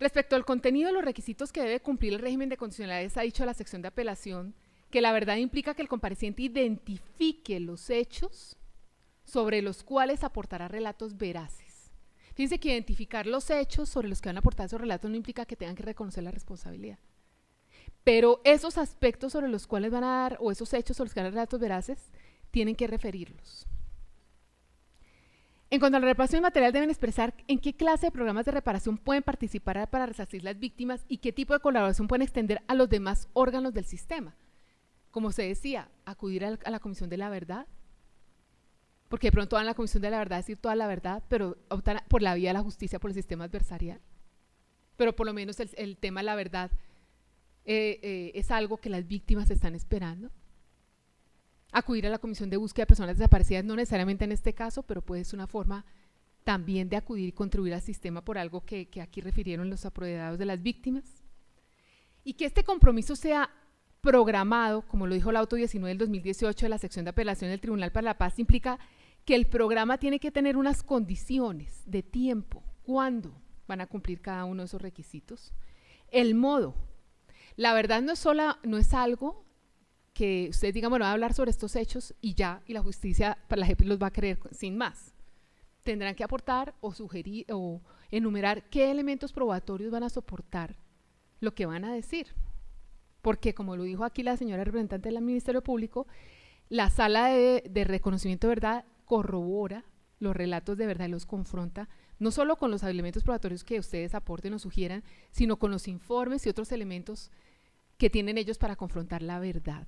Speaker 2: Respecto al contenido de los requisitos que debe cumplir el régimen de condicionalidades, ha dicho la sección de apelación que la verdad implica que el compareciente identifique los hechos sobre los cuales aportará relatos veraces. Fíjense que identificar los hechos sobre los que van a aportar esos relatos no implica que tengan que reconocer la responsabilidad. Pero esos aspectos sobre los cuales van a dar, o esos hechos sobre los que van a dar relatos veraces, tienen que referirlos. En cuanto a la reparación material, deben expresar en qué clase de programas de reparación pueden participar para resarcir las víctimas y qué tipo de colaboración pueden extender a los demás órganos del sistema. Como se decía, acudir a la Comisión de la Verdad, porque de pronto van a la Comisión de la Verdad a decir toda la verdad, pero optan por la vía de la justicia por el sistema adversarial. Pero por lo menos el tema de la verdad es algo que las víctimas están esperando. Acudir a la Comisión de Búsqueda de Personas Desaparecidas, no necesariamente en este caso, pero puede ser una forma también de acudir y contribuir al sistema por algo que aquí refirieron los apoderados de las víctimas. Y que este compromiso sea programado, como lo dijo el auto 19 del 2018 de la sección de apelación del Tribunal para la Paz, implica que el programa tiene que tener unas condiciones de tiempo, cuándo van a cumplir cada uno de esos requisitos, el modo. La verdad no es algo que ustedes digan, bueno, voy a hablar sobre estos hechos y ya, y la justicia para la JEP los va a creer sin más. Tendrán que aportar o sugerir o enumerar qué elementos probatorios van a soportar lo que van a decir. Porque como lo dijo aquí la señora representante del Ministerio Público, la sala de reconocimiento de verdad corrobora los relatos de verdad y los confronta, no solo con los elementos probatorios que ustedes aporten o sugieran, sino con los informes y otros elementos que tienen ellos para confrontar la verdad.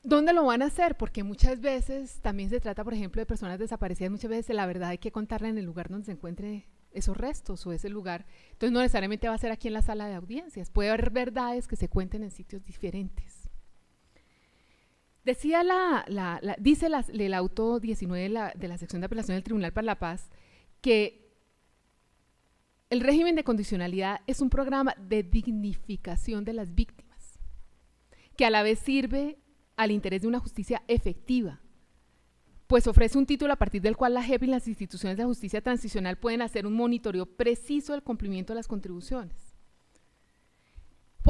Speaker 2: ¿Dónde lo van a hacer? Porque muchas veces también se trata, por ejemplo, de personas desaparecidas, muchas veces la verdad hay que contarla en el lugar donde se encuentren esos restos o ese lugar. Entonces no necesariamente va a ser aquí en la sala de audiencias, puede haber verdades que se cuenten en sitios diferentes. Decía dice el auto 19 de la sección de apelación del Tribunal para la Paz que el régimen de condicionalidad es un programa de dignificación de las víctimas, que a la vez sirve al interés de una justicia efectiva, pues ofrece un título a partir del cual la JEP y las instituciones de justicia transicional pueden hacer un monitoreo preciso del cumplimiento de las contribuciones.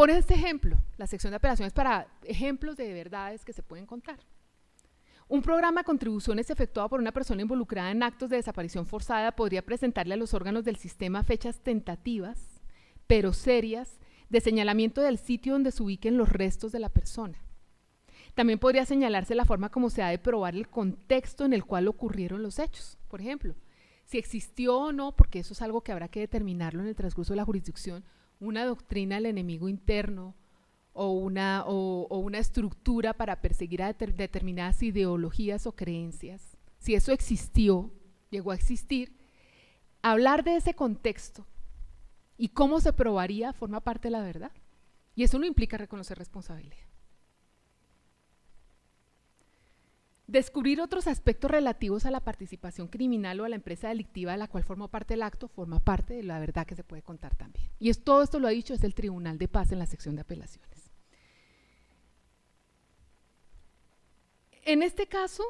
Speaker 2: Pone este ejemplo, la sección de apelaciones para ejemplos de verdades que se pueden contar. Un programa de contribuciones efectuado por una persona involucrada en actos de desaparición forzada podría presentarle a los órganos del sistema fechas tentativas, pero serias, de señalamiento del sitio donde se ubiquen los restos de la persona. También podría señalarse la forma como se ha de probar el contexto en el cual ocurrieron los hechos. Por ejemplo, si existió o no, porque eso es algo que habrá que determinarlo en el transcurso de la jurisdicción, una doctrina del enemigo interno o una estructura para perseguir a determinadas ideologías o creencias. Si eso existió, llegó a existir, hablar de ese contexto y cómo se probaría forma parte de la verdad. Y eso no implica reconocer responsabilidad. Descubrir otros aspectos relativos a la participación criminal o a la empresa delictiva de la cual formó parte el acto, forma parte de la verdad que se puede contar también. Y todo esto lo ha dicho es el Tribunal de Paz en la sección de apelaciones. En este caso,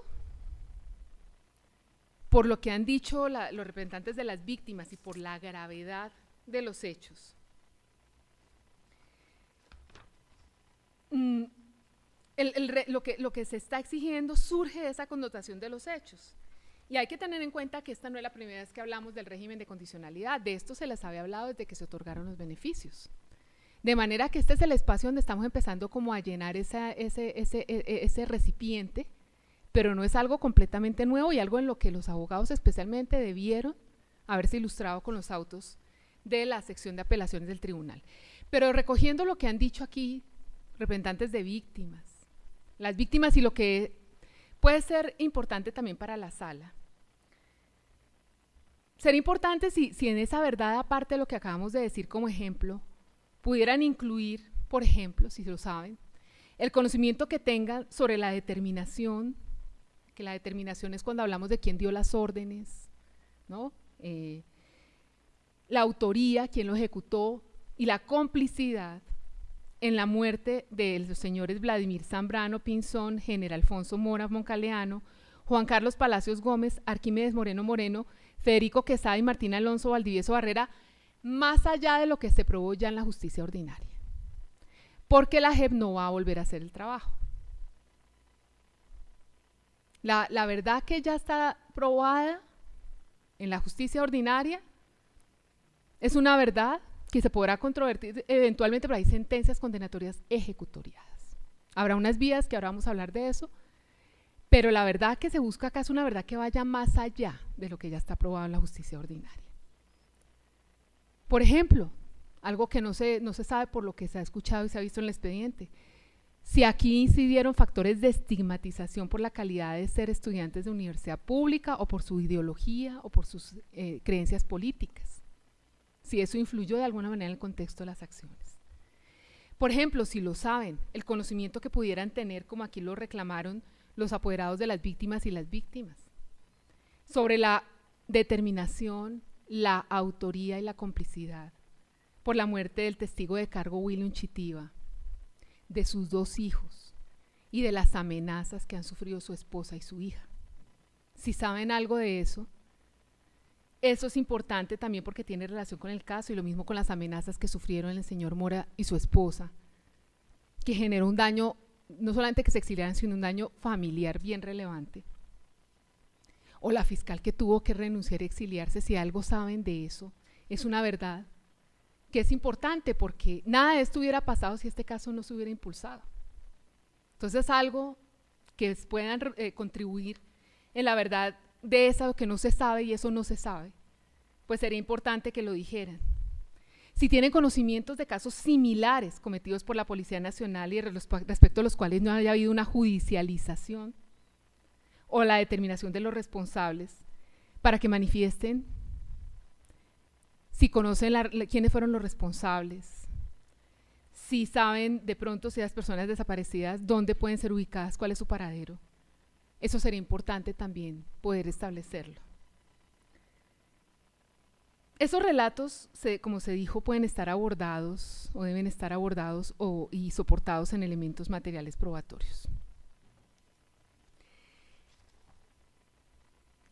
Speaker 2: por lo que han dicho los representantes de las víctimas y por la gravedad de los hechos, lo que se está exigiendo surge de esa connotación de los hechos. Y hay que tener en cuenta que esta no es la primera vez que hablamos del régimen de condicionalidad, de esto se les había hablado desde que se otorgaron los beneficios. De manera que este es el espacio donde estamos empezando como a llenar ese recipiente, pero no es algo completamente nuevo y algo en lo que los abogados especialmente debieron haberse ilustrado con los autos de la sección de apelaciones del tribunal. Pero recogiendo lo que han dicho aquí representantes de víctimas, las víctimas y lo que puede ser importante también para la sala. Sería importante si en esa verdad, aparte de lo que acabamos de decir como ejemplo, pudieran incluir, por ejemplo, si lo saben, el conocimiento que tengan sobre la determinación, que la determinación es cuando hablamos de quién dio las órdenes, ¿no? La autoría, quién lo ejecutó, y la complicidad en la muerte de los señores Vladimir Zambrano Pinzón, General Alfonso Mora Moncaleano, Juan Carlos Palacios Gómez, Arquímedes Moreno Moreno, Federico Quesada y Martín Alonso Valdivieso Barrera, más allá de lo que se probó ya en la justicia ordinaria. Porque la JEP no va a volver a hacer el trabajo. La verdad que ya está probada en la justicia ordinaria es una verdad que se podrá controvertir eventualmente, pero hay sentencias condenatorias ejecutoriadas. Habrá unas vías que ahora vamos a hablar de eso, pero la verdad que se busca acá es una verdad que vaya más allá de lo que ya está aprobado en la justicia ordinaria. Por ejemplo, algo que no se sabe por lo que se ha escuchado y se ha visto en el expediente, si aquí incidieron factores de estigmatización por la calidad de ser estudiantes de universidad pública o por su ideología o por sus creencias políticas. Si eso influyó de alguna manera en el contexto de las acciones. Por ejemplo, si lo saben, el conocimiento que pudieran tener, como aquí lo reclamaron los apoderados de las víctimas y las víctimas, sobre la determinación, la autoría y la complicidad por la muerte del testigo de cargo William Chitiva, de sus 2 hijos y de las amenazas que han sufrido su esposa y su hija. Si saben algo de eso, eso es importante también porque tiene relación con el caso y lo mismo con las amenazas que sufrieron el señor Mora y su esposa, que generó un daño, no solamente que se exiliaran, sino un daño familiar bien relevante. O la fiscal que tuvo que renunciar y exiliarse, si algo saben de eso, es una verdad que es importante porque nada de esto hubiera pasado si este caso no se hubiera impulsado. Entonces algo que puedan contribuir en la verdad de eso que no se sabe y eso no se sabe, pues sería importante que lo dijeran. Si tienen conocimientos de casos similares cometidos por la Policía Nacional y respecto a los cuales no haya habido una judicialización o la determinación de los responsables, para que manifiesten si conocen quiénes fueron los responsables, si saben de pronto si las personas desaparecidas, dónde pueden ser ubicadas, cuál es su paradero. Eso sería importante también poder establecerlo. Esos relatos, como se dijo, pueden estar abordados o deben estar abordados y soportados en elementos materiales probatorios.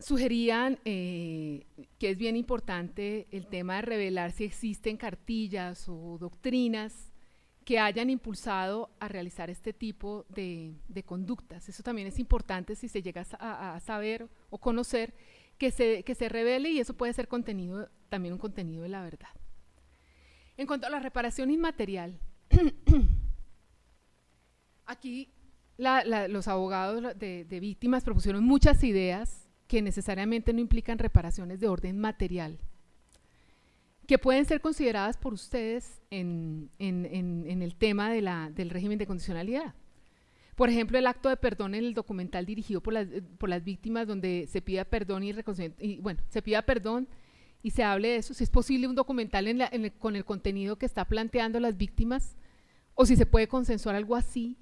Speaker 2: Sugerían que es bien importante el tema de revelar si existen cartillas o doctrinas que hayan impulsado a realizar este tipo de conductas. Eso también es importante si se llega a saber o conocer, que se revele, y eso puede ser contenido, también un contenido de la verdad. En cuanto a la reparación inmaterial, aquí los abogados de víctimas propusieron muchas ideas que necesariamente no implican reparaciones de orden material, que pueden ser consideradas por ustedes en el tema del régimen de condicionalidad. Por ejemplo, el acto de perdón en el documental dirigido por las víctimas, donde se pida perdón se pida perdón y se hable de eso, si es posible un documental con el contenido que está planteando las víctimas, o si se puede consensuar algo así.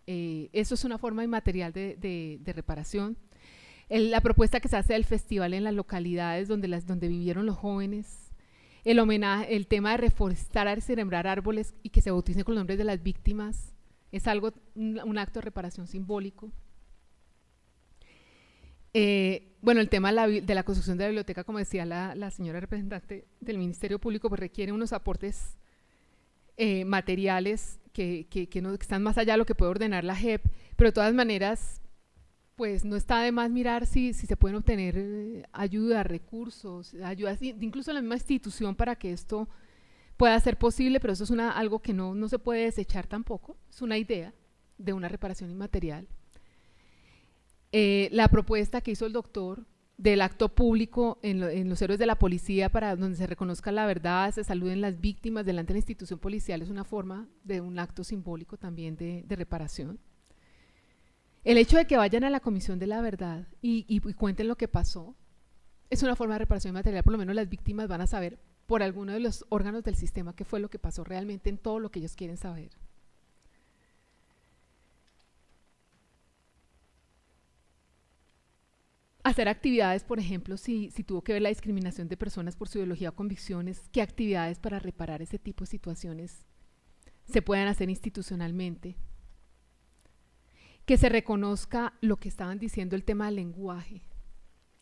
Speaker 2: Eso es una forma inmaterial de reparación. La propuesta que se hace del festival en las localidades donde vivieron los jóvenes, el homenaje, el tema de reforestar, sembrar árboles y que se bauticen con los nombres de las víctimas, es un acto de reparación simbólico. El tema de la construcción de la biblioteca, como decía la señora representante del Ministerio Público, pues requiere unos aportes materiales que están más allá de lo que puede ordenar la JEP, pero de todas maneras, pues no está de más mirar si se pueden obtener ayuda, recursos, ayudas, incluso en la misma institución, para que esto pueda ser posible, pero eso es algo que no se puede desechar tampoco, es una idea de una reparación inmaterial. La propuesta que hizo el doctor del acto público en los héroes de la policía, para donde se reconozca la verdad, se saluden las víctimas delante de la institución policial, es una forma de un acto simbólico también de reparación. El hecho de que vayan a la Comisión de la Verdad y cuenten lo que pasó es una forma de reparación material. Por lo menos las víctimas van a saber por alguno de los órganos del sistema qué fue lo que pasó realmente en todo lo que ellos quieren saber. Hacer actividades, por ejemplo, si tuvo que ver la discriminación de personas por su ideología o convicciones, qué actividades para reparar ese tipo de situaciones se puedan hacer institucionalmente. Que se reconozca lo que estaban diciendo, el tema del lenguaje.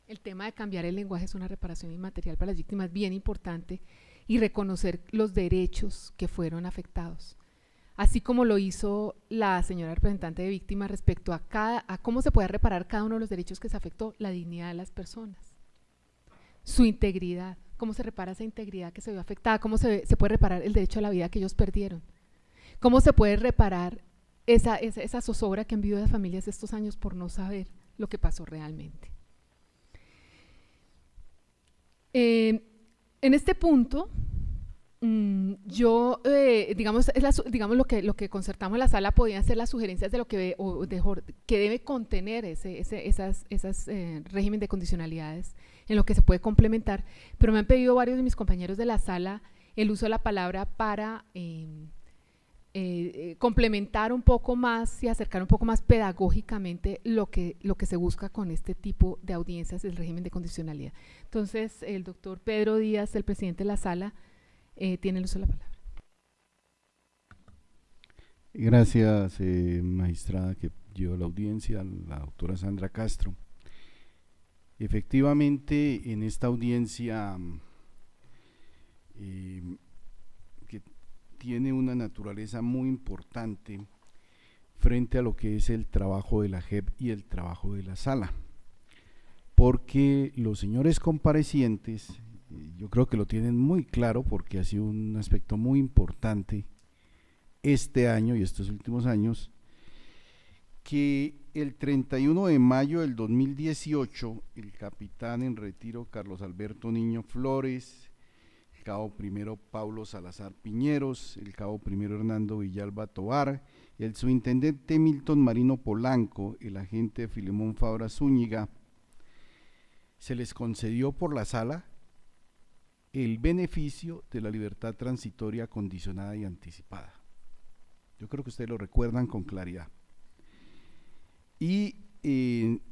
Speaker 2: El tema de cambiar el lenguaje es una reparación inmaterial para las víctimas bien importante, y reconocer los derechos que fueron afectados. Así como lo hizo la señora representante de víctimas respecto a cómo se puede reparar cada uno de los derechos que se afectó, la dignidad de las personas, su integridad, cómo se repara esa integridad que se vio afectada, cómo se puede reparar el derecho a la vida que ellos perdieron, cómo se puede reparar esa zozobra que han vivido las familias estos años por no saber lo que pasó realmente. En este punto, digamos lo que concertamos en la sala podían ser las sugerencias de lo que debe contener esas régimen de condicionalidades, en lo que se puede complementar, pero me han pedido varios de mis compañeros de la sala el uso de la palabra para complementar un poco más y acercar un poco más pedagógicamente lo que se busca con este tipo de audiencias del régimen de condicionalidad. Entonces, el doctor Pedro Díaz, el presidente de la sala, tiene el uso de la palabra.
Speaker 4: Gracias, magistrada que lleva la audiencia, la doctora Sandra Castro. Efectivamente, en esta audiencia que tiene una naturaleza muy importante frente a lo que es el trabajo de la JEP y el trabajo de la sala, porque los señores comparecientes, yo creo que lo tienen muy claro, porque ha sido un aspecto muy importante este año y estos últimos años, que el 31 de mayo del 2018, el capitán en retiro Carlos Alberto Niño Flores, el cabo primero Pablo Salazar Piñeros, el cabo primero Hernando Villalba Tobar, el subintendente Milton Marino Polanco, el agente Filemón Fabra Zúñiga, se les concedió por la sala el beneficio de la libertad transitoria condicionada y anticipada. Yo creo que ustedes lo recuerdan con claridad. Y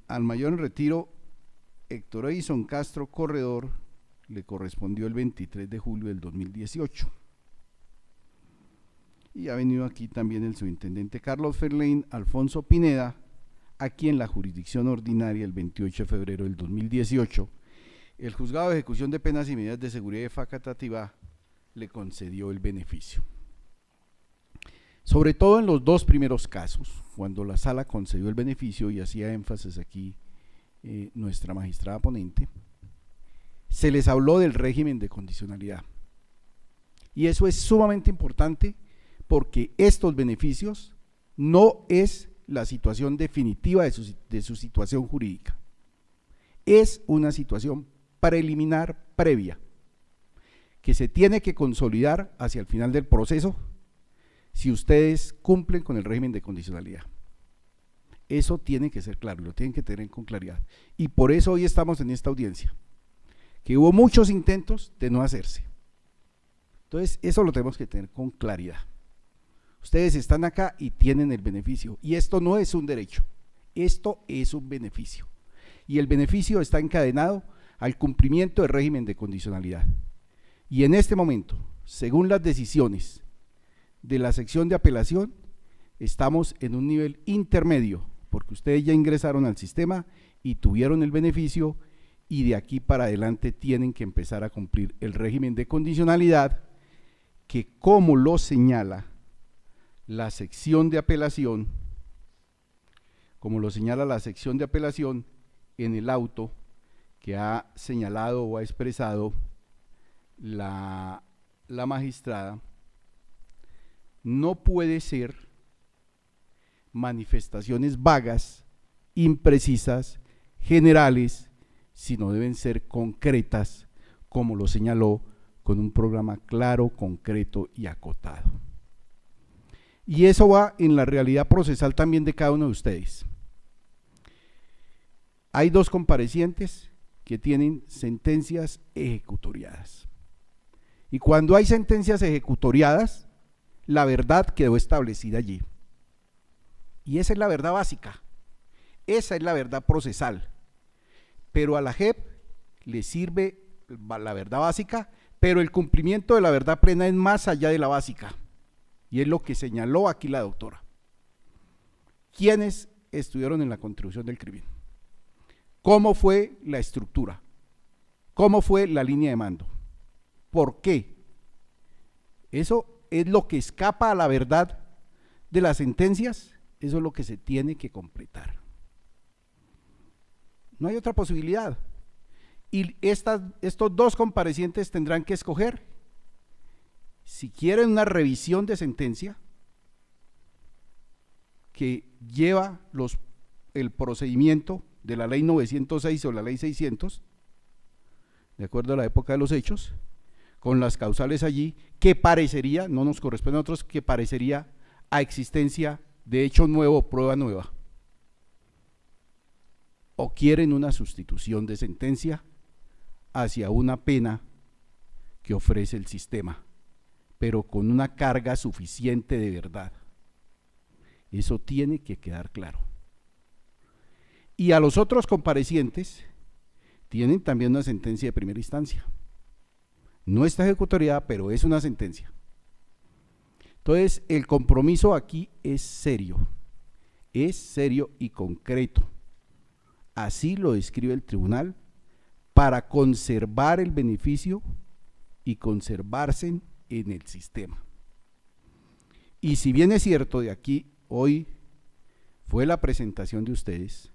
Speaker 4: al mayor en retiro, Héctor Edison Castro Corredor, le correspondió el 23 de julio del 2018. Y ha venido aquí también el subintendente Carlos Ferlein Alfonso Pineda, aquí en la jurisdicción ordinaria el 28 de febrero del 2018. El Juzgado de Ejecución de Penas y Medidas de Seguridad de Facatativá le concedió el beneficio. Sobre todo en los dos primeros casos, cuando la sala concedió el beneficio, y hacía énfasis aquí nuestra magistrada ponente, se les habló del régimen de condicionalidad. Y eso es sumamente importante porque estos beneficios no es la situación definitiva de su situación jurídica. Es una situación preliminar previa que se tiene que consolidar hacia el final del proceso si ustedes cumplen con el régimen de condicionalidad. Eso tiene que ser claro, lo tienen que tener con claridad. Y por eso hoy estamos en esta audiencia, que hubo muchos intentos de no hacerse. Entonces, eso lo tenemos que tener con claridad. Ustedes están acá y tienen el beneficio, y esto no es un derecho, esto es un beneficio. Y el beneficio está encadenado al cumplimiento del régimen de condicionalidad. Y en este momento, según las decisiones de la sección de apelación, estamos en un nivel intermedio, porque ustedes ya ingresaron al sistema y tuvieron el beneficio, y de aquí para adelante tienen que empezar a cumplir el régimen de condicionalidad, que como lo señala la sección de apelación, en el auto que ha señalado o ha expresado la magistrada, no puede ser manifestaciones vagas, imprecisas, generales, sino deben ser concretas, como lo señaló, con un programa claro, concreto y acotado. Y eso va en la realidad procesal también de cada uno de ustedes. Hay dos comparecientes que tienen sentencias ejecutoriadas. Y cuando hay sentencias ejecutoriadas, la verdad quedó establecida allí. Y esa es la verdad básica, esa es la verdad procesal. Pero a la JEP le sirve la verdad básica, pero el cumplimiento de la verdad plena es más allá de la básica. Y es lo que señaló aquí la doctora. ¿Quiénes estuvieron en la contribución del crimen? ¿Cómo fue la estructura? ¿Cómo fue la línea de mando? ¿Por qué? Eso es lo que escapa a la verdad de las sentencias, eso es lo que se tiene que completar. No hay otra posibilidad. Y estos dos comparecientes tendrán que escoger si quieren una revisión de sentencia que lleva el procedimiento de la ley 906 o la ley 600, de acuerdo a la época de los hechos, con las causales allí, que parecería, no nos corresponde a nosotros, que parecería a existencia de hecho nuevo o prueba nueva. O quieren una sustitución de sentencia hacia una pena que ofrece el sistema, pero con una carga suficiente de verdad. Eso tiene que quedar claro. Y a los otros comparecientes tienen también una sentencia de primera instancia. No está ejecutoriada, pero es una sentencia. Entonces, el compromiso aquí es serio y concreto. Así lo describe el tribunal, para conservar el beneficio y conservarse en el sistema. Y si bien es cierto, de aquí hoy fue la presentación de ustedes,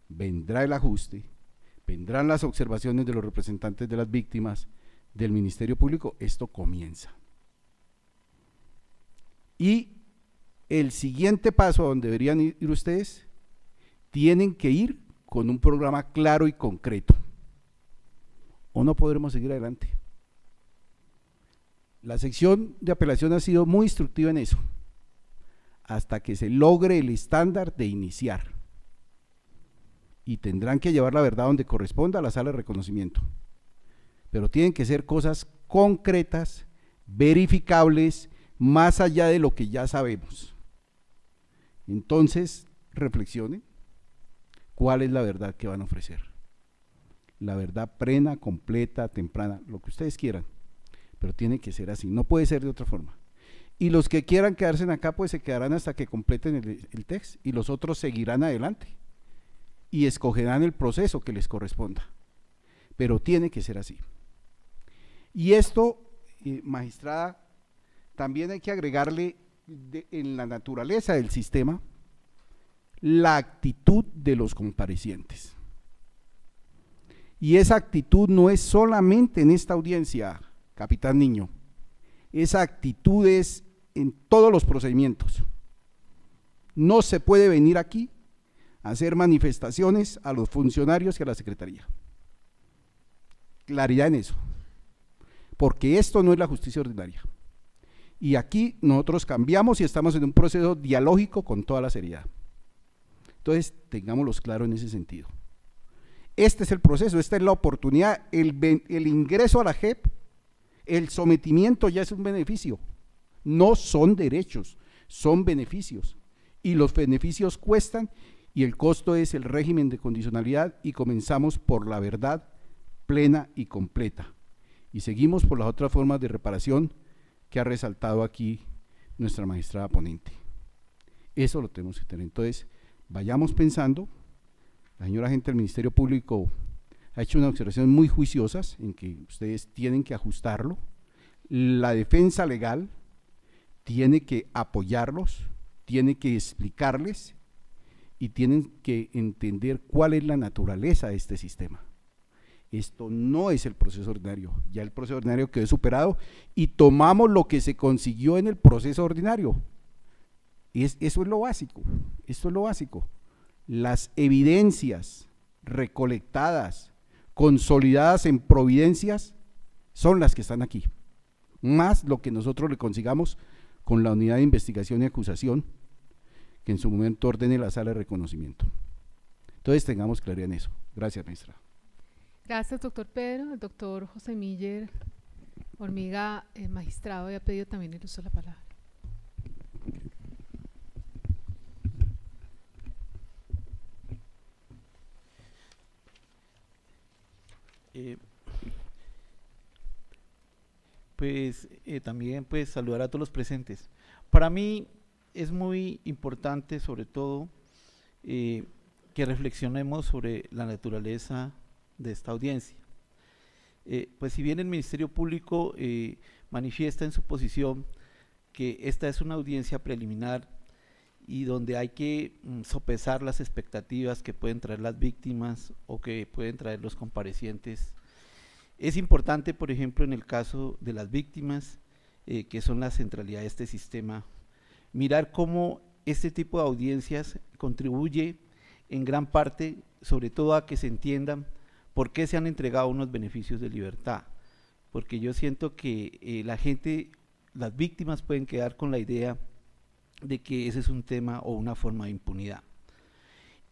Speaker 4: vendrá el ajuste, vendrán las observaciones de los representantes de las víctimas, del Ministerio Público, esto comienza. Y el siguiente paso a donde deberían ir ustedes, tienen que ir con un programa claro y concreto, o no podremos seguir adelante. La sección de apelación ha sido muy instructiva en eso, hasta que se logre el estándar de iniciar, y tendrán que llevar la verdad donde corresponda a la sala de reconocimiento, pero tienen que ser cosas concretas, verificables, más allá de lo que ya sabemos. Entonces, reflexionen cuál es la verdad que van a ofrecer. La verdad plena, completa, temprana, lo que ustedes quieran, pero tiene que ser así, no puede ser de otra forma. Y los que quieran quedarse acá, pues se quedarán hasta que completen el texto, y los otros seguirán adelante y escogerán el proceso que les corresponda, pero tiene que ser así. Y esto, magistrada, también hay que agregarle en la naturaleza del sistema la actitud de los comparecientes. Y esa actitud no es solamente en esta audiencia, capitán Niño, esa actitud es en todos los procedimientos. No se puede venir aquí a hacer manifestaciones a los funcionarios y a la Secretaría. Claridad en eso, porque esto no es la justicia ordinaria. Y aquí nosotros cambiamos y estamos en un proceso dialógico con toda la seriedad. Entonces, tengámoslo claro en ese sentido. Este es el proceso, esta es la oportunidad, el ingreso a la JEP, el sometimiento ya es un beneficio, no son derechos, son beneficios, y los beneficios cuestan, y el costo es el régimen de condicionalidad, y comenzamos por la verdad plena y completa, y seguimos por las otras formas de reparación que ha resaltado aquí nuestra magistrada ponente. Eso lo tenemos que tener. Entonces, vayamos pensando. La señora agente del Ministerio Público ha hecho unas observaciones muy juiciosas en que ustedes tienen que ajustarlo. La defensa legal tiene que apoyarlos, tiene que explicarles y tienen que entender cuál es la naturaleza de este sistema. Esto no es el proceso ordinario, ya el proceso ordinario quedó superado y tomamos lo que se consiguió en el proceso ordinario. Eso es lo básico, esto es lo básico. Las evidencias recolectadas, consolidadas en providencias, son las que están aquí, más lo que nosotros le consigamos con la unidad de investigación y acusación, que en su momento ordene la sala de reconocimiento. Entonces tengamos claridad en eso. Gracias, maestra.
Speaker 2: Gracias, doctor Pedro. El doctor José Miller Hormiga, magistrado, había pedido también el uso de la palabra.
Speaker 5: También pues saludar a todos los presentes. Para mí es muy importante, sobre todo, que reflexionemos sobre la naturaleza de esta audiencia. Pues si bien el Ministerio Público manifiesta en su posición que esta es una audiencia preliminar y donde hay que sopesar las expectativas que pueden traer las víctimas o que pueden traer los comparecientes, es importante, por ejemplo, en el caso de las víctimas, que son la centralidad de este sistema, mirar cómo este tipo de audiencias contribuye en gran parte, sobre todo a que se entiendan por qué se han entregado unos beneficios de libertad, porque yo siento que las víctimas pueden quedar con la idea de que ese es un tema o una forma de impunidad.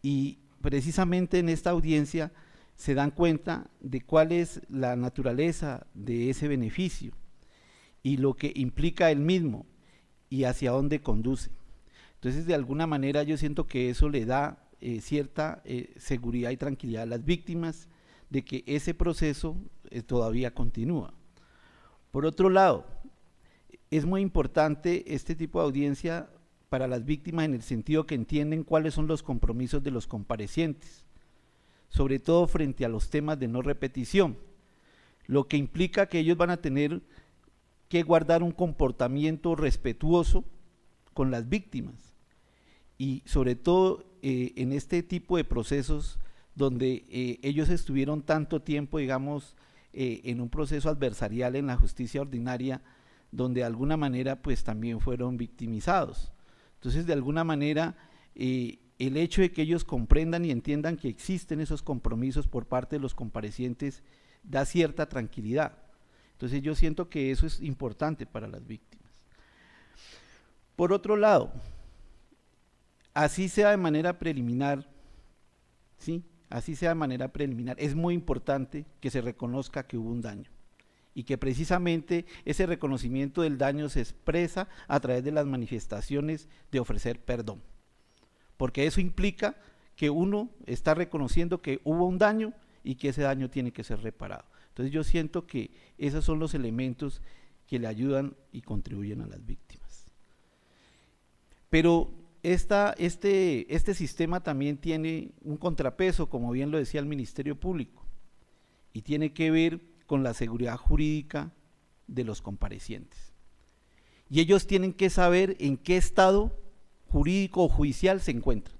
Speaker 5: Y precisamente en esta audiencia se dan cuenta de cuál es la naturaleza de ese beneficio y lo que implica el mismo y hacia dónde conduce. Entonces, de alguna manera yo siento que eso le da cierta seguridad y tranquilidad a las víctimas de que ese proceso todavía continúa. Por otro lado, es muy importante este tipo de audiencia para las víctimas en el sentido que entienden cuáles son los compromisos de los comparecientes, sobre todo frente a los temas de no repetición, lo que implica que ellos van a tener que guardar un comportamiento respetuoso con las víctimas y sobre todo en este tipo de procesos donde ellos estuvieron tanto tiempo, digamos, en un proceso adversarial en la justicia ordinaria, donde de alguna manera pues también fueron victimizados. Entonces, de alguna manera, el hecho de que ellos comprendan y entiendan que existen esos compromisos por parte de los comparecientes da cierta tranquilidad. Entonces yo siento que eso es importante para las víctimas. Por otro lado, así sea de manera preliminar, ¿sí? Así sea de manera preliminar, es muy importante que se reconozca que hubo un daño y que precisamente ese reconocimiento del daño se expresa a través de las manifestaciones de ofrecer perdón, porque eso implica que uno está reconociendo que hubo un daño y que ese daño tiene que ser reparado. Entonces yo siento que esos son los elementos que le ayudan y contribuyen a las víctimas. Pero este sistema también tiene un contrapeso, como bien lo decía el Ministerio Público, y tiene que ver con la seguridad jurídica de los comparecientes. y ellos tienen que saber en qué estado jurídico o judicial se encuentran,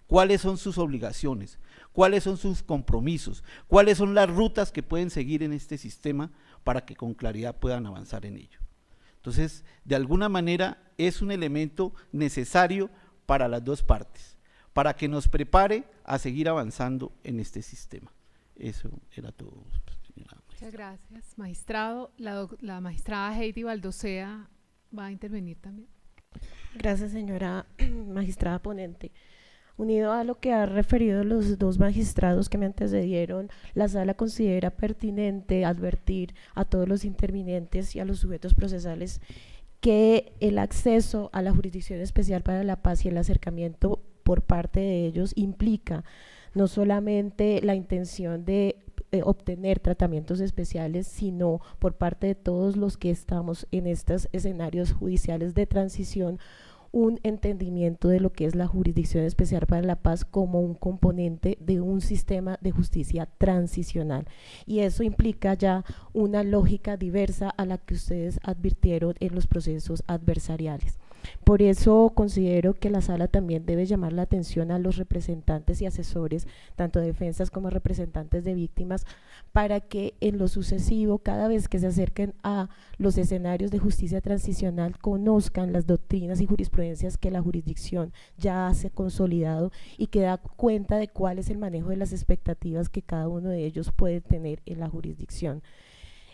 Speaker 5: cuáles son sus obligaciones, cuáles son sus compromisos, cuáles son las rutas que pueden seguir en este sistema para que con claridad puedan avanzar en ello. Entonces, de alguna manera es un elemento necesario para las dos partes, para que nos prepare a seguir avanzando en este sistema. Eso era todo, señora.
Speaker 2: Muchas gracias, magistrado. La magistrada Heidi Baldosea va a intervenir también.
Speaker 6: Gracias, señora magistrada ponente. Unido a lo que han referido los dos magistrados que me antecedieron, la sala considera pertinente advertir a todos los intervinientes y a los sujetos procesales que el acceso a la Jurisdicción Especial para la Paz y el acercamiento por parte de ellos implica no solamente la intención de obtener tratamientos especiales, sino por parte de todos los que estamos en estos escenarios judiciales de transición, un entendimiento de lo que es la Jurisdicción Especial para la Paz como un componente de un sistema de justicia transicional. Y eso implica ya una lógica diversa a la que ustedes advirtieron en los procesos adversariales. Por eso considero que la sala también debe llamar la atención a los representantes y asesores, tanto de defensas como representantes de víctimas, para que en lo sucesivo, cada vez que se acerquen a los escenarios de justicia transicional, conozcan las doctrinas y jurisprudencias que la jurisdicción ya ha consolidado y que da cuenta de cuál es el manejo de las expectativas que cada uno de ellos puede tener en la jurisdicción.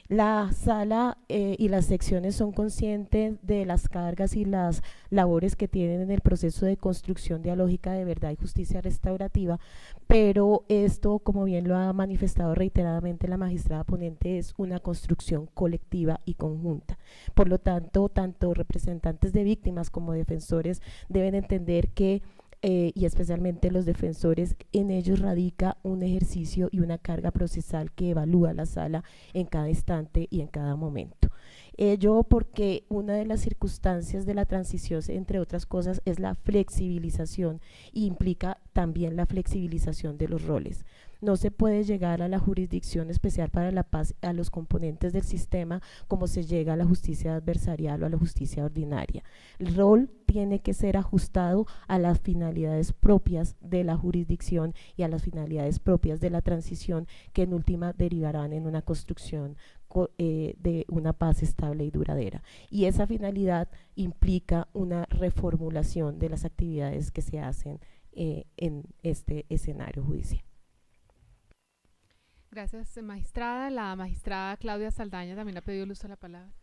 Speaker 6: La sala y las secciones son conscientes de las cargas y las labores que tienen en el proceso de construcción dialógica de verdad y justicia restaurativa, pero esto, como bien lo ha manifestado reiteradamente la magistrada ponente, es una construcción colectiva y conjunta. Por lo tanto, tanto representantes de víctimas como defensores deben entender que y especialmente los defensores, en ellos radica un ejercicio y una carga procesal que evalúa la sala en cada instante y en cada momento. Ello porque una de las circunstancias de la transición, entre otras cosas, es la flexibilización e implica también la flexibilización de los roles. No se puede llegar a la Jurisdicción Especial para la Paz a los componentes del sistema como se llega a la justicia adversarial o a la justicia ordinaria. El rol tiene que ser ajustado a las finalidades propias de la jurisdicción y a las finalidades propias de la transición, que en última derivarán en una construcción de una paz estable y duradera. Y esa finalidad implica una reformulación de las actividades que se hacen en este escenario judicial.
Speaker 2: Gracias, magistrada. La magistrada Claudia Saldaña también ha pedido el uso de la palabra.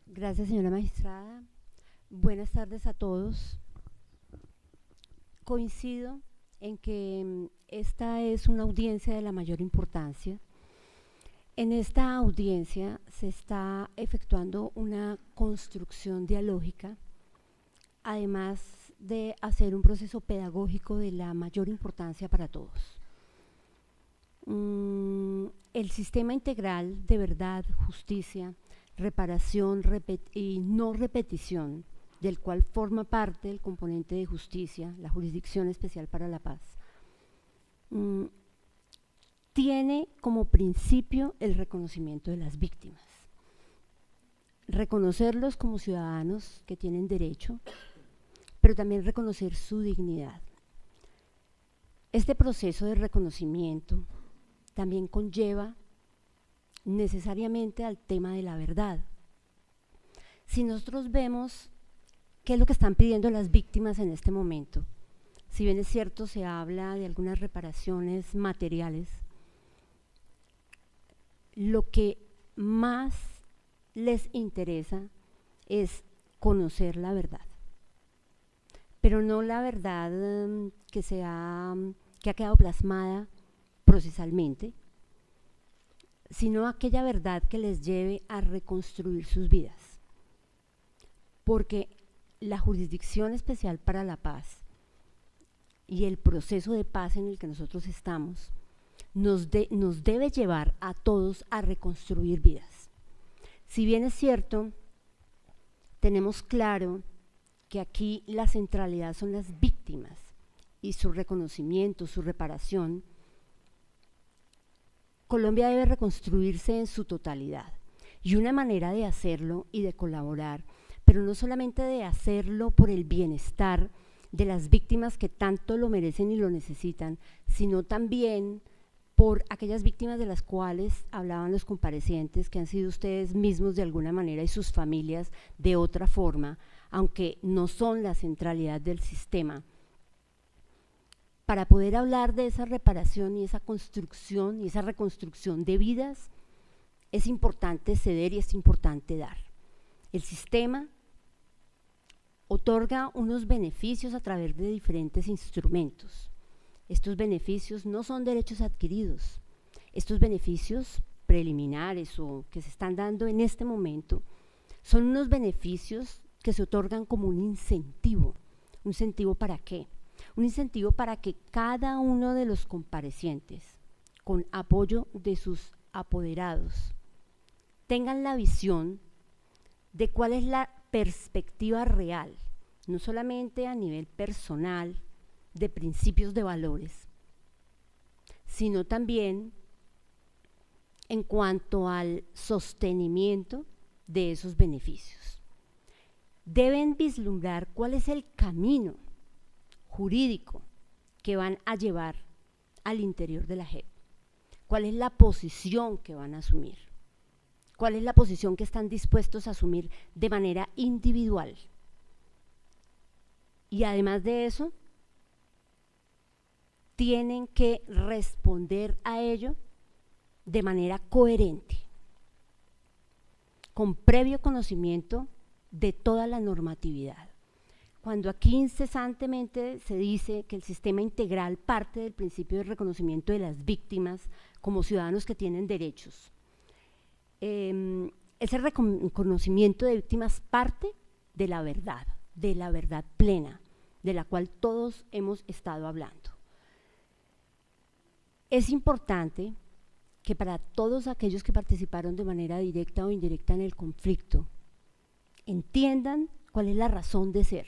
Speaker 7: Gracias, señora magistrada. Buenas tardes a todos. Coincido en que esta es una audiencia de la mayor importancia. En esta audiencia se está efectuando una construcción dialógica, además de hacer un proceso pedagógico de la mayor importancia para todos. El sistema integral de verdad, justicia, reparación y no repetición, del cual forma parte el componente de justicia, la Jurisdicción Especial para la Paz, tiene como principio el reconocimiento de las víctimas. Reconocerlos como ciudadanos que tienen derecho, pero también reconocer su dignidad. Este proceso de reconocimiento también conlleva necesariamente al tema de la verdad. Si nosotros vemos qué es lo que están pidiendo las víctimas en este momento, si bien es cierto se habla de algunas reparaciones materiales, lo que más les interesa es conocer la verdad, pero no la verdad que ha quedado plasmada procesalmente, sino aquella verdad que les lleve a reconstruir sus vidas. Porque la Jurisdicción Especial para la Paz y el proceso de paz en el que nosotros estamos nos debe llevar a todos a reconstruir vidas. Si bien es cierto, tenemos claro que aquí la centralidad son las víctimas y su reconocimiento, su reparación, Colombia debe reconstruirse en su totalidad. Y una manera de hacerlo y de colaborar, pero no solamente de hacerlo por el bienestar de las víctimas que tanto lo merecen y lo necesitan, sino también por aquellas víctimas de las cuales hablaban los comparecientes, que han sido ustedes mismos de alguna manera y sus familias de otra forma, aunque no son la centralidad del sistema. Para poder hablar de esa reparación y esa construcción y esa reconstrucción de vidas, es importante ceder y es importante dar. El sistema otorga unos beneficios a través de diferentes instrumentos. Estos beneficios no son derechos adquiridos. Estos beneficios preliminares o que se están dando en este momento son unos beneficios que se otorgan como un incentivo. ¿Un incentivo para qué? Un incentivo para que cada uno de los comparecientes, con apoyo de sus apoderados, tengan la visión de cuál es la perspectiva real, no solamente a nivel personal, de principios de valores, sino también en cuanto al sostenimiento de esos beneficios. Deben vislumbrar cuál es el camino jurídico que van a llevar al interior de la JEP, cuál es la posición que van a asumir, cuál es la posición que están dispuestos a asumir de manera individual. Y además de eso, tienen que responder a ello de manera coherente, con previo conocimiento de toda la normatividad. Cuando aquí incesantemente se dice que el sistema integral parte del principio de reconocimiento de las víctimas como ciudadanos que tienen derechos, ese reconocimiento de víctimas parte de la verdad plena, de la cual todos hemos estado hablando. Es importante que para todos aquellos que participaron de manera directa o indirecta en el conflicto, entiendan cuál es la razón de ser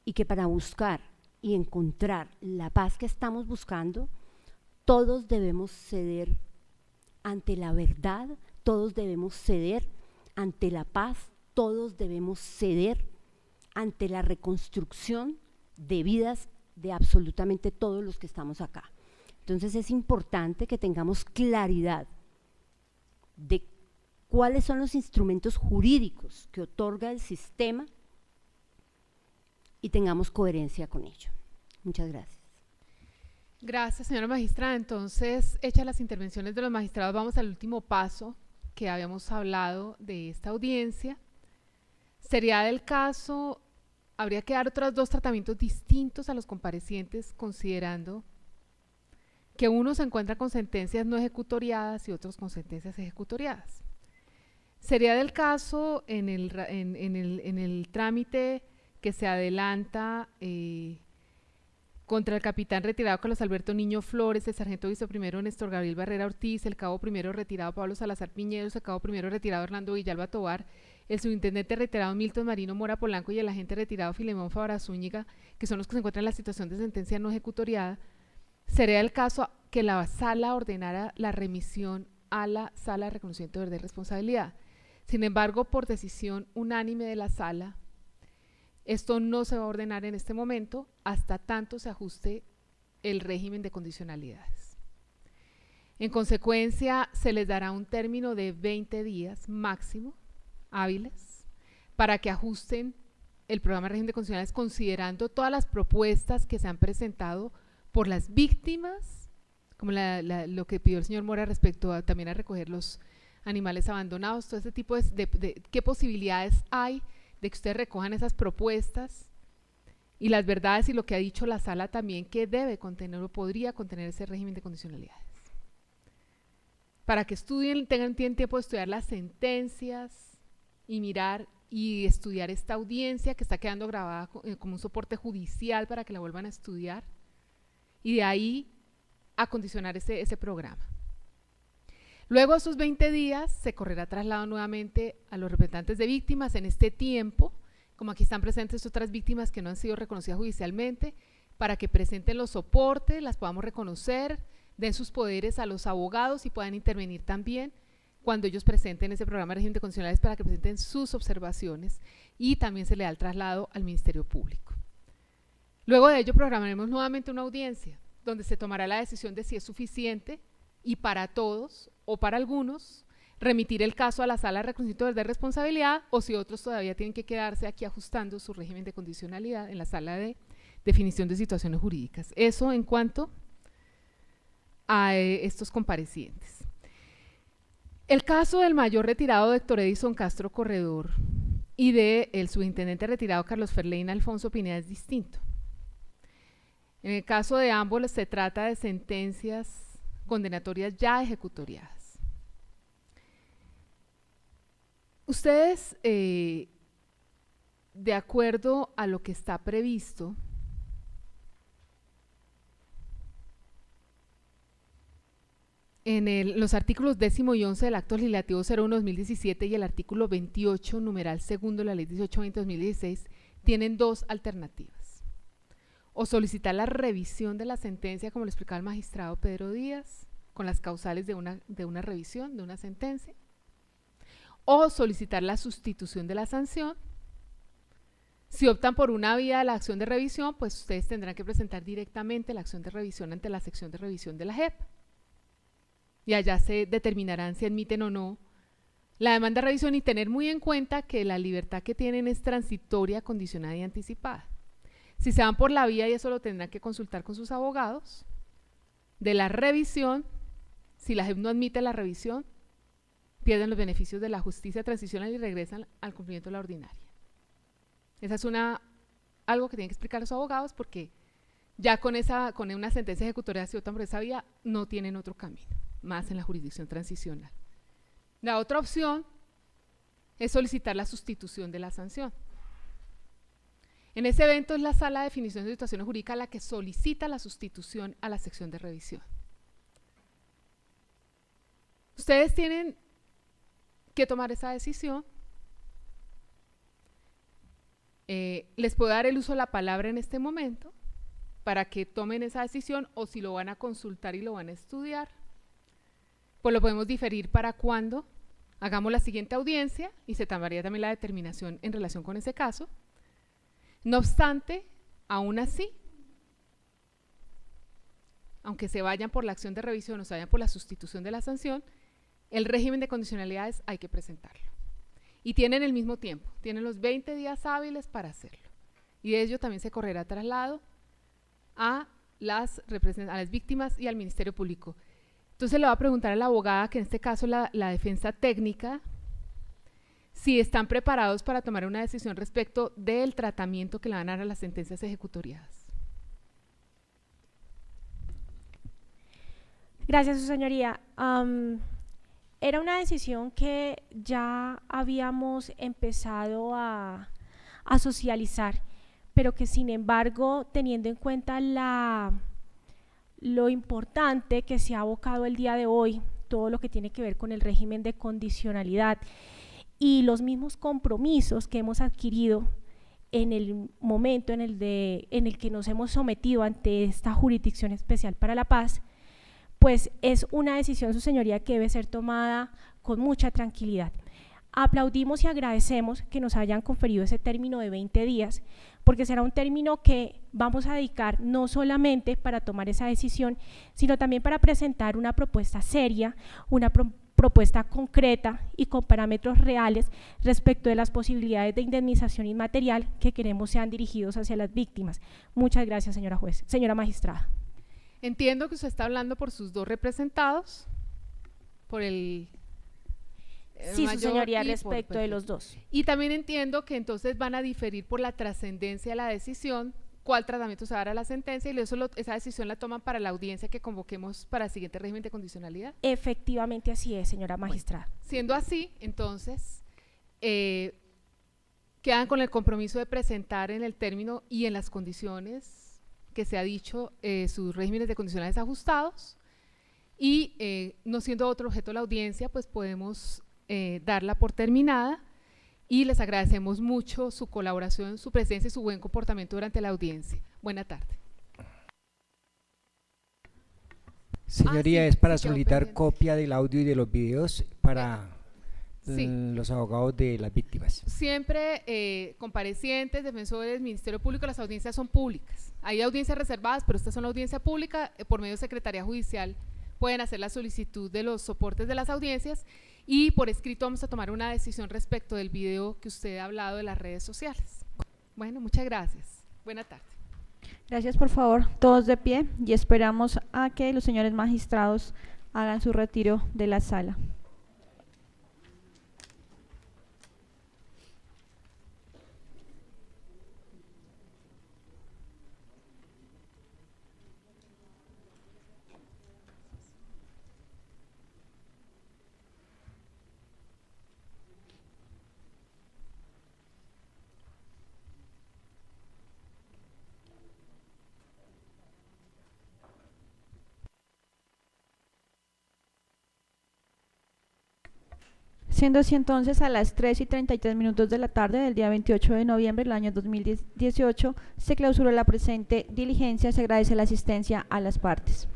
Speaker 7: y que para buscar y encontrar la paz que estamos buscando, todos debemos ceder ante la verdad, todos debemos ceder ante la paz, todos debemos ceder ante la reconstrucción de vidas de absolutamente todos los que estamos acá. Entonces es importante que tengamos claridad de cuáles son los instrumentos jurídicos que otorga el sistema y tengamos coherencia con ello. Muchas gracias.
Speaker 2: Gracias, señora magistrada. Entonces, hechas las intervenciones de los magistrados, vamos al último paso que habíamos hablado de esta audiencia. Sería del caso, habría que dar otros dos tratamientos distintos a los comparecientes, considerando que uno se encuentra con sentencias no ejecutoriadas y otros con sentencias ejecutoriadas. Sería del caso en el trámite que se adelanta contra el capitán retirado Carlos Alberto Niño Flores, el sargento viceprimero Néstor Gabriel Barrera Ortiz, el cabo primero retirado Pablo Salazar Piñeros, el cabo primero retirado Hernando Villalba Tobar, el subintendente retirado Milton Marino Mora Polanco y el agente retirado Filemón Fabra Zúñiga, que son los que se encuentran en la situación de sentencia no ejecutoriada. Sería el caso que la sala ordenara la remisión a la sala de reconocimiento de verdad y responsabilidad. Sin embargo, por decisión unánime de la sala, esto no se va a ordenar en este momento hasta tanto se ajuste el régimen de condicionalidades. En consecuencia, se les dará un término de 20 días máximo hábiles para que ajusten el programa de régimen de condicionalidades considerando todas las propuestas que se han presentado por las víctimas, como lo que pidió el señor Mora respecto también a recoger los animales abandonados, todo ese tipo de qué posibilidades hay de que ustedes recojan esas propuestas y las verdades y lo que ha dicho la sala también que debe contener o podría contener ese régimen de condicionalidades. Para que estudien, tienen tiempo de estudiar las sentencias y mirar y estudiar esta audiencia que está quedando grabada como un soporte judicial para que la vuelvan a estudiar y de ahí acondicionar ese programa. Luego de esos 20 días se correrá traslado nuevamente a los representantes de víctimas. En este tiempo, como aquí están presentes otras víctimas que no han sido reconocidas judicialmente, para que presenten los soportes, las podamos reconocer, den sus poderes a los abogados y puedan intervenir también cuando ellos presenten ese programa de régimen de condicionalidades, para que presenten sus observaciones, y también se le da el traslado al Ministerio Público. Luego de ello programaremos nuevamente una audiencia donde se tomará la decisión de si es suficiente y para todos o para algunos remitir el caso a la Sala de Reconocimiento de Responsabilidad, o si otros todavía tienen que quedarse aquí ajustando su régimen de condicionalidad en la Sala de Definición de Situaciones Jurídicas. Eso en cuanto a estos comparecientes. El caso del mayor retirado Héctor Edison Castro Corredor y del subintendente retirado Carlos Ferlein Alfonso Pineda es distinto. En el caso de ambos se trata de sentencias condenatorias ya ejecutoriadas. Ustedes, de acuerdo a lo que está previsto, en los artículos 10º y 11 del Acto Legislativo 01/2017 y el artículo 28, numeral segundo de la Ley 1820/2016, tienen dos alternativas. O solicitar la revisión de la sentencia, como lo explicaba el magistrado Pedro Díaz, con las causales de una revisión, de una sentencia, o solicitar la sustitución de la sanción. Si optan por una vía de la acción de revisión, pues ustedes tendrán que presentar directamente la acción de revisión ante la sección de revisión de la JEP. Y allá se determinarán si admiten o no la demanda de revisión, y tener muy en cuenta que la libertad que tienen es transitoria, condicionada y anticipada. Si se van por la vía, y eso lo tendrán que consultar con sus abogados, de la revisión, si la JEP no admite la revisión, pierden los beneficios de la justicia transicional y regresan al cumplimiento de la ordinaria. Esa es algo que tienen que explicar los abogados, porque ya con una sentencia ejecutoria, si optan por esa vía, no tienen otro camino más en la jurisdicción transicional. La otra opción es solicitar la sustitución de la sanción. En ese evento es la Sala de Definición de Situaciones Jurídicas la que solicita la sustitución a la sección de revisión. Ustedes tienen que tomar esa decisión. Les puedo dar el uso de la palabra en este momento para que tomen esa decisión, o si lo van a consultar y lo van a estudiar, pues lo podemos diferir para cuando hagamos la siguiente audiencia y se tomaría también la determinación en relación con ese caso. No obstante, aún así, aunque se vayan por la acción de revisión o se vayan por la sustitución de la sanción, el régimen de condicionalidades hay que presentarlo. Y tienen el mismo tiempo, tienen los 20 días hábiles para hacerlo. Y de ello también se correrá traslado a las víctimas y al Ministerio Público. Entonces le va a preguntar a la abogada, que en este caso la defensa técnica, si están preparados para tomar una decisión respecto del tratamiento que le van a dar a las sentencias ejecutoriadas.
Speaker 6: Gracias, su señoría. Era una decisión que ya habíamos empezado a socializar, pero que sin embargo, teniendo en cuenta lo importante que se ha abocado el día de hoy, todo lo que tiene que ver con el régimen de condicionalidad y los mismos compromisos que hemos adquirido en el momento en el que nos hemos sometido ante esta Jurisdicción Especial para la Paz, pues es una decisión, su señoría, que debe ser tomada con mucha tranquilidad. Aplaudimos y agradecemos que nos hayan conferido ese término de 20 días, porque será un término que vamos a dedicar no solamente para tomar esa decisión, sino también para presentar una propuesta seria, una propuesta concreta y con parámetros reales respecto de las posibilidades de indemnización inmaterial que queremos sean dirigidos hacia las víctimas. Muchas gracias, señora juez, señora magistrada.
Speaker 2: Entiendo que usted está hablando por sus dos representados, por el
Speaker 6: sí, su señoría, respecto de los dos.
Speaker 2: Y también entiendo que entonces van a diferir por la trascendencia de la decisión, cuál tratamiento se va a dar a la sentencia, y esa decisión la toman para la audiencia que convoquemos para el siguiente régimen de condicionalidad.
Speaker 6: Efectivamente así es, señora magistrada.
Speaker 2: Bueno, siendo así, entonces, quedan con el compromiso de presentar en el término y en las condiciones que se ha dicho sus regímenes de condicionalidades ajustados, y no siendo otro objeto la audiencia, pues podemos darla por terminada y les agradecemos mucho su colaboración, su presencia y su buen comportamiento durante la audiencia. Buena tarde.
Speaker 8: Señoría,
Speaker 2: sí,
Speaker 8: es para
Speaker 2: sí quedó
Speaker 8: solicitar
Speaker 2: pendiente.
Speaker 8: copia del audio y de los videos para
Speaker 2: Sí.
Speaker 8: los abogados de las víctimas.
Speaker 2: Siempre comparecientes, defensores, Ministerio Público, las audiencias son públicas. Hay audiencias reservadas, pero estas son la audiencia pública. Por medio de Secretaría Judicial pueden hacer la solicitud de los soportes de las audiencias y por escrito vamos a tomar una decisión respecto del video que usted ha hablado de las redes sociales. Bueno, muchas gracias. Buena tarde.
Speaker 1: Gracias, por favor, todos de pie y esperamos a que los señores magistrados hagan su retiro de la sala. Siendo así entonces a las 3:33 de la tarde del día 28 de noviembre del año 2018 se clausuró la presente diligencia. Se agradece la asistencia a las partes.